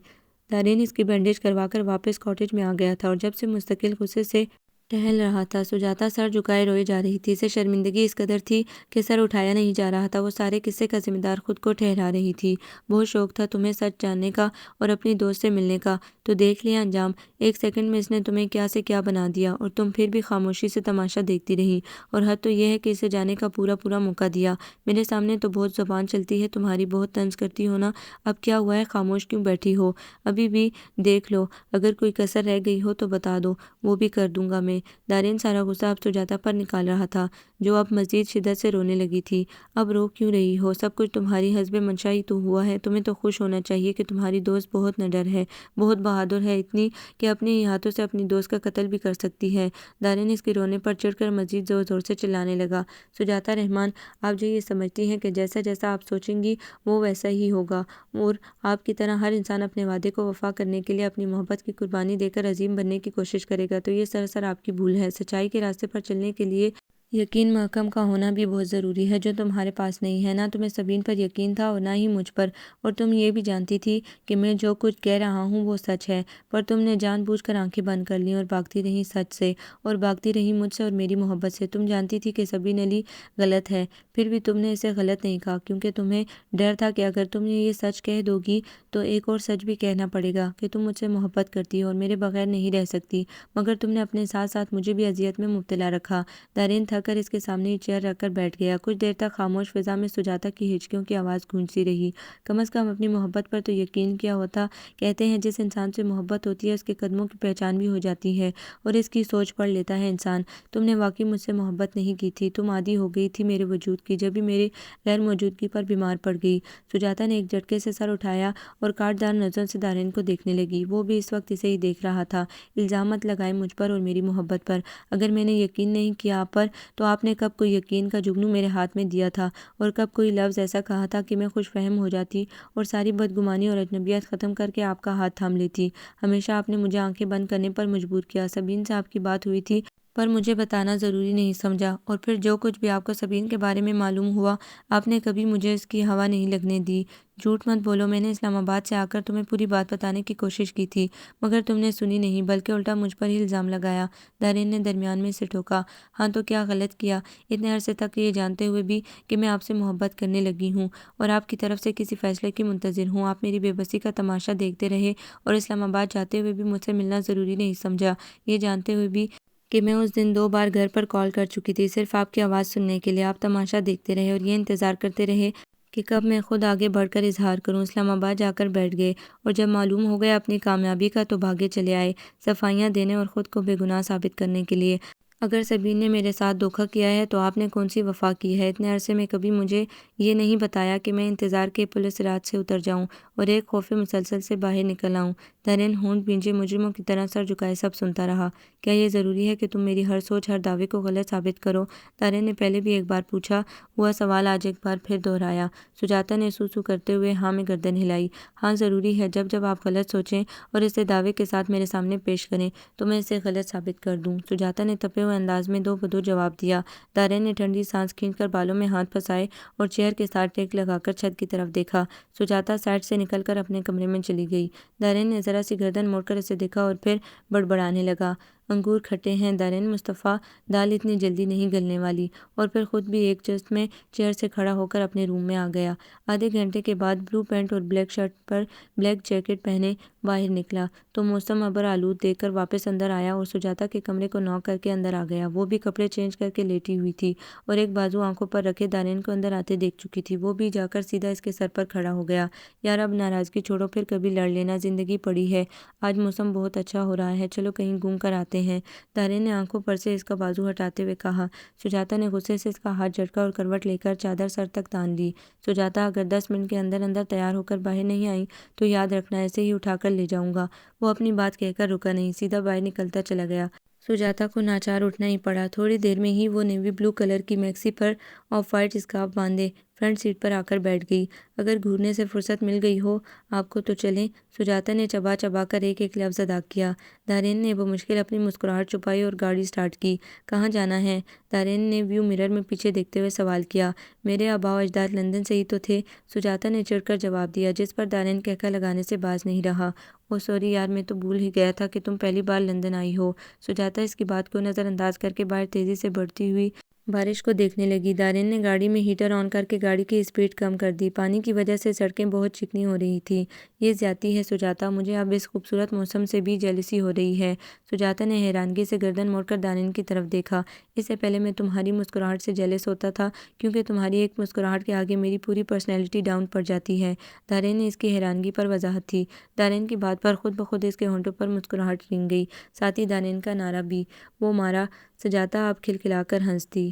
دارین اس کی بینڈیج کروا کر واپس کاٹیج میں آ گیا تھا اور جب سے مستقل غصے سے ٹہل رہا تھا۔ سجاتا سر جھکائے روئے جا رہی تھی، اسے شرمندگی اس قدر تھی کہ سر اٹھایا نہیں جا رہا تھا۔ وہ سارے قصے کا ذمہ دار خود کو ٹھہرا رہی تھی۔ بہت شوق تھا تمہیں سچ جاننے کا اور اپنی دوست سے ملنے کا، تو دیکھ لیا انجام۔ ایک سیکنڈ میں اس نے تمہیں کیا سے کیا بنا دیا اور تم پھر بھی خاموشی سے تماشا دیکھتی رہی، اور حد تو یہ ہے کہ اسے جانے کا پورا موقع دیا۔ میرے سامنے تو بہت زبان چلتی ہے تمہاری، بہت طنز کرتی ہو نا۔ اب کیا ہوا ہے، خاموش کیوں بیٹھی ہو؟ ابھی بھی دیکھ لو، اگر کوئی کسر رہ گئی ہو تو بتا دو، وہ بھی کر دوں گا میں۔ دارین سارا غصہ اب سجاتا پر نکال رہا تھا، جو اب مزید شدت سے رونے لگی تھی۔ اب رو کیوں رہی ہو؟ سب کچھ تمہاری حسب منشا ہی تو ہوا ہے۔ تمہیں تو خوش ہونا چاہیے کہ تمہاری دوست بہت نڈر ہے، بہت بہادر ہے، اتنی کہ اپنے ہی ہاتھوں سے اپنی دوست کا قتل بھی کر سکتی ہے۔ دارین اس کے رونے پر چڑھ کر مزید زور زور سے چلانے لگا۔ سجاتا رحمان، آپ جو یہ سمجھتی ہیں کہ جیسا جیسا آپ سوچیں گی وہ ویسا ہی ہوگا، اور آپ کی طرح ہر انسان اپنے وعدے کو وفا کرنے کے لیے اپنی محبت کی قربانی دے کر عظیم بننے کی کوشش کرے گا، تو یہ سراسر آپ کی بھول ہے۔ سچائی کے راستے پر چلنے کے لیے یقین محکم کا ہونا بھی بہت ضروری ہے، جو تمہارے پاس نہیں ہے۔ نہ تمہیں سبین پر یقین تھا اور نہ ہی مجھ پر، اور تم یہ بھی جانتی تھی کہ میں جو کچھ کہہ رہا ہوں وہ سچ ہے، پر تم نے جان بوجھ کر آنکھیں بند کر لیں اور بھاگتی رہیں سچ سے، اور بھاگتی رہیں مجھ سے اور میری محبت سے۔ تم جانتی تھی کہ سبین علی غلط ہے، پھر بھی تم نے اسے غلط نہیں کہا، کیونکہ تمہیں ڈر تھا کہ اگر تم یہ سچ کہہ دو گی تو ایک اور سچ بھی کہنا پڑے گا کہ تم مجھ سے محبت کرتی ہو اور میرے بغیر نہیں رہ سکتی، مگر تم نے اپنے ساتھ ساتھ مجھے بھی اذیت میں مبتلا رکھا۔ دارین تھک کر اس کے سامنے ہی چیئر رکھ کر بیٹھ گیا۔ کچھ دیر تک خاموش فضا میں سجاتا کی ہچکیوں کی آواز گونجتی رہی۔ کم از کم اپنی محبت پر تو یقین کیا ہوتا۔ کہتے ہیں جس انسان سے محبت ہوتی ہے اس کے قدموں کی پہچان بھی ہو جاتی ہے اور اس کی سوچ پڑھ لیتا ہے انسان۔ تم نے واقعی مجھ سے محبت نہیں کی تھی، تم عادی ہو گئی تھی میرے وجود کی، جبھی میرے غیر موجودگی پر بیمار پڑ گئی۔ سجاتا نے ایک جھٹکے سے سر اٹھایا اور کاٹدار نظروں سے دارین کو دیکھنے لگی۔ وہ بھی اس وقت اسے ہی دیکھ رہا تھا۔ الزام مت لگائیں مجھ پر اور میری محبت پر۔ اگر میں نے یقین نہیں کیا آپ پر، تو آپ نے کب کوئی یقین کا جگنو میرے ہاتھ میں دیا تھا، اور کب کوئی لفظ ایسا کہا تھا کہ میں خوش فہم ہو جاتی اور ساری بدگمانی اور اجنبیت ختم کر کے آپ کا ہاتھ تھام لیتی؟ ہمیشہ آپ نے مجھے آنکھیں بند کرنے پر مجبور کیا۔ سبین سے آپ کی بات ہوئی تھی پر مجھے بتانا ضروری نہیں سمجھا، اور پھر جو کچھ بھی آپ کو سبین کے بارے میں معلوم ہوا، آپ نے کبھی مجھے اس کی ہوا نہیں لگنے دی۔ جھوٹ مت بولو، میں نے اسلام آباد سے آ کر تمہیں پوری بات بتانے کی کوشش کی تھی، مگر تم نے سنی نہیں، بلکہ الٹا مجھ پر ہی الزام لگایا۔ دارین نے درمیان میں سے ٹوکا۔ ہاں تو کیا غلط کیا، اتنے عرصے تک یہ جانتے ہوئے بھی کہ میں آپ سے محبت کرنے لگی ہوں اور آپ کی طرف سے کسی فیصلے کی منتظر ہوں؟ آپ میری بے بسی کا تماشا دیکھتے رہے اور اسلام آباد جاتے ہوئے بھی مجھ سے ملنا ضروری نہیں سمجھا، یہ جانتے ہوئے بھی کہ میں اس دن 2 بار گھر پر کال کر چکی تھی صرف آپ کی آواز سننے کے لیے۔ آپ تماشا دیکھتے رہے اور یہ انتظار کرتے رہے کہ کب میں خود آگے بڑھ کر اظہار کروں۔ اسلام آباد جا کر بیٹھ گئے، اور جب معلوم ہو گیا اپنی کامیابی کا تو بھاگے چلے آئے صفائیاں دینے اور خود کو بے گناہ ثابت کرنے کے لیے۔ اگر سبین نے میرے ساتھ دھوکہ کیا ہے تو آپ نے کون سی وفا کی ہے؟ اتنے عرصے میں کبھی مجھے یہ نہیں بتایا کہ میں انتظار کے پولیس رات سے اتر جاؤں اور ایک خوف مسلسل سے باہر نکل آؤں۔ دارین ہونٹ بھینجے مجرموں کی طرح سر جھکائے سب سنتا رہا۔ کیا یہ ضروری ہے کہ تم میری ہر سوچ، ہر دعوے کو غلط ثابت کرو؟ دارین نے پہلے بھی ایک بار پوچھا ہوا سوال آج ایک بار پھر دہرایا۔ سجاتا نے سو کرتے ہوئے ہاں میں گردن ہلائی۔ ہاں ضروری ہے، جب آپ غلط سوچیں اور اسے دعوے کے ساتھ میرے سامنے پیش کریں تو میں اسے غلط ثابت کر دوں۔ سجاتا نے تپے ہوئے انداز میں دو بدو جواب دیا۔ دارین نے ٹھنڈی سانس کھینچ کر بالوں میں ہاتھ پھنسائے اور چیئر کے ساتھ ٹیک لگا کر چھت کی طرف دیکھا۔ سجاتا سائٹ سے نکل کر اپنے کمرے میں چلی گئی۔ دارین نے ذرا سی گردن موڑ کر اسے دیکھا اور پھر بڑبڑانے لگا۔ انگور کھٹے ہیں دارین مصطفیٰ، دال اتنی جلدی نہیں گلنے والی۔ اور پھر خود بھی ایک جست میں چیئر سے کھڑا ہو کر اپنے روم میں آ گیا۔ آدھے گھنٹے کے بعد بلو پینٹ اور بلیک شرٹ پر بلیک جیکٹ پہنے باہر نکلا تو موسم ابر آلود دیکھ کر واپس اندر آیا اور سجاتا کے کمرے کو ناک کر کے اندر آ گیا۔ وہ بھی کپڑے چینج کر کے لیٹی ہوئی تھی اور ایک بازو آنکھوں پر رکھے دارین کو اندر آتے دیکھ چکی تھی۔ وہ بھی جا کر سیدھا اس کے سر پر کھڑا ہو گیا۔ یار اب ناراضگی چھوڑو، پھر کبھی لڑ لینا، زندگی پڑی ہے۔ آج موسم بہت اچھا ہو رہا ہے، چلو کہیں گھوم کر آتے ہیں۔ دارین نے آنکھوں پر سے اس کا بازو ہٹاتے ہوئے کہا۔ سجاتا نے غصے سے اس کا ہاتھ جھٹکا اور کروٹ لے کر چادر سر تک تان لی۔ سجاتا اگر 10 منٹ کے اندر اندر تیار ہو کر باہر نہیں آئی تو یاد رکھنا ایسے ہی اٹھا کر لے جاؤں گا۔ وہ اپنی بات کہہ کر رکا نہیں، سیدھا باہر نکلتا چلا گیا۔ سجاتا کو ناچار اٹھنا ہی پڑا۔ تھوڑی دیر میں ہی وہ نیوی بلو کلر کی میکسی پر آف وائٹ اسکارف باندھے فرنٹ سیٹ پر آ کر بیٹھ گئی۔ اگر گھورنے سے فرصت مل گئی ہو آپ کو تو چلیں۔ سجاتا نے چبا چبا کر ایک ایک لفظ ادا کیا۔ دارین نے بمشکل اپنی مسکراہٹ چھپائی اور گاڑی سٹارٹ کی۔ کہاں جانا ہے؟ دارین نے ویو مرر میں پیچھے دیکھتے ہوئے سوال کیا۔ میرے آباء و اجداد لندن سے ہی تو تھے، سجاتا نے چڑھ کر جواب دیا، جس پر دارین کہکا لگانے سے باز نہیں رہا۔ اوہ سوری یار، میں تو بھول ہی گیا تھا کہ تم پہلی بار لندن آئی ہو۔ سجاتا اس کی بات کو نظر انداز کر کے باہر تیزی سے بڑھتی ہوئی بارش کو دیکھنے لگی۔ دارین نے گاڑی میں ہیٹر آن کر کے گاڑی کی اسپیڈ کم کر دی۔ پانی کی وجہ سے سڑکیں بہت چکنی ہو رہی تھیں۔ یہ زیادتی ہے سجاتا، مجھے اب اس خوبصورت موسم سے بھی جیلسی ہو رہی ہے۔ سجاتا نے حیرانگی سے گردن موڑ کر دارین کی طرف دیکھا۔ اس سے پہلے میں تمہاری مسکراہٹ سے جیلس ہوتا تھا کیونکہ تمہاری ایک مسکراہٹ کے آگے میری پوری پرسنالٹی ڈاؤن پڑ جاتی ہے۔ دارین نے اس کی حیرانگی پر وضاحت تھی۔ دارین کی بات پر خود بخود اس کے ہونٹوں پر مسکراہٹ رنگ گئی، ساتھ ہی دارین کا نعرہ بھی۔ وہ مارا۔ سجاتا اب کھلکھلا کر ہنس دی۔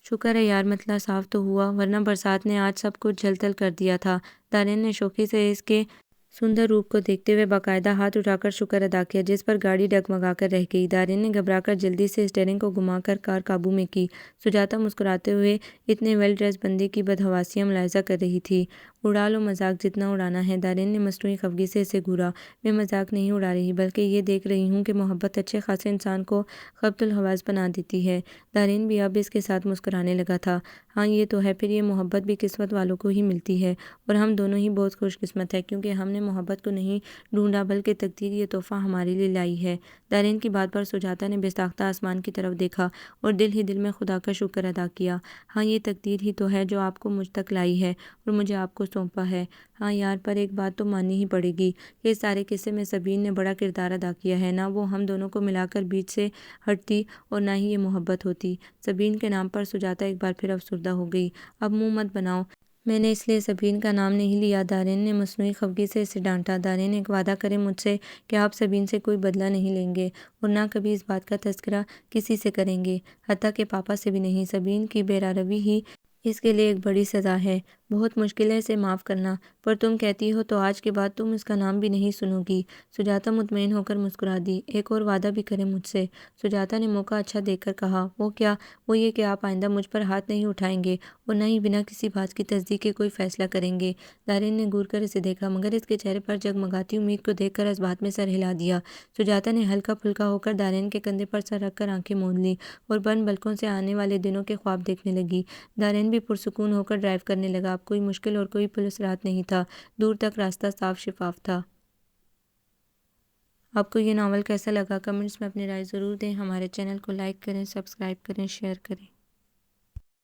شکر ہے یار مسئلہ صاف تو ہوا، ورنہ برسات نے آج سب کچھ جھل تھل کر دیا تھا۔ دارین نے شوخی سے اس کے سندر روپ کو دیکھتے ہوئے باقاعدہ ہاتھ اٹھا کر شکر ادا کیا، جس پر گاڑی ڈگمگا کر رہ گئی۔ دارین نے گھبرا کر جلدی سے اسٹیئرنگ کو گھما کر کار قابو میں کی۔ سجاتا مسکراتے ہوئے اتنے ویل ڈریس بندے کی بدحواسیاں ملاحظہ کر رہی تھی۔ اڑا لو مذاق جتنا اڑانا ہے، دارین نے مصنوعی خفگی سے اسے گھورا۔ میں مذاق نہیں اڑا رہی بلکہ یہ دیکھ رہی ہوں کہ محبت اچھے خاصے انسان کو خبط الحواس بنا دیتی ہے۔ دارین بھی اب اس کے ساتھ مسکرانے لگا تھا۔ ہاں یہ تو ہے، پھر یہ محبت بھی قسمت والوں کو ہی ملتی ہے اور ہم دونوں ہی بہت خوش قسمت ہیں کیونکہ ہم نے محبت کو نہیں ڈھونڈا بلکہ تقدیر یہ تحفہ ہمارے لیے لائی ہے۔ دارین کی بات پر سجاتا نے بے ساختہ آسمان کی طرف دیکھا اور دل ہی دل میں خدا کا شکر ادا کیا۔ ہاں یہ تقدیر ہی تو ہے جو آپ کو مجھ تک لائی ہے اور مجھے آپ کو سونپا ہے۔ ہاں یار، پر ایک بات تو ماننی ہی پڑے گی کہ اس سارے قصے میں سبین نے بڑا کردار ادا کیا ہے۔ نہ وہ ہم دونوں کو ملا کر بیچ سے ہٹتی اور نہ ہی یہ محبت ہوتی۔ سبین کے نام پر سجاتا ایک بار پھر افسردہ ہو گئی۔ اب منہ مت بناؤ، میں نے اس لیے سبین کا نام نہیں لیا، دارین نے مصنوعی خفگی سے اسے ڈانٹا۔ دارین ایک وعدہ کریں مجھ سے کہ آپ سبین سے کوئی بدلہ نہیں لیں گے اور نہ کبھی اس بات کا تذکرہ کسی سے کریں گے، حتیٰ کہ پاپا سے بھی نہیں۔ سبین کی بے روی ہی اس کے لیے ایک بڑی سزا ہے، بہت مشکل ہے اسے معاف کرنا، پر تم کہتی ہو تو آج کے بعد تم اس کا نام بھی نہیں سنو گی۔ سجاتا مطمئن ہو کر مسکرا دی۔ ایک اور وعدہ بھی کریں مجھ سے، سجاتا نے موقع اچھا دیکھ کر کہا۔ وہ کیا؟ وہ یہ کہ آپ آئندہ مجھ پر ہاتھ نہیں اٹھائیں گے اور نہ ہی بنا کسی بات کی تصدیق کے کوئی فیصلہ کریں گے۔ دارین نے گور کر اسے دیکھا مگر اس کے چہرے پر جگمگاتی امید کو دیکھ کر اس بات میں سر ہلا دیا۔ سجاتا نے ہلکا پھلکا ہو کر دارین کے کندھے پر سر رکھ کر آنکھیں موند لیں اور بند پلکوں سے آنے والے دنوں کے خواب دیکھنے لگی۔ دارین بھی پرسکون ہو کر ڈرائیو کرنے لگا۔ اب کوئی مشکل اور کوئی پولیس رات نہیں تھا، دور تک راستہ صاف شفاف تھا۔ آپ کو یہ ناول کیسا لگا؟ کمنٹس میں اپنی رائے ضرور دیں۔ ہمارے چینل کو لائک کریں، سبسکرائب کریں، شیئر کریں۔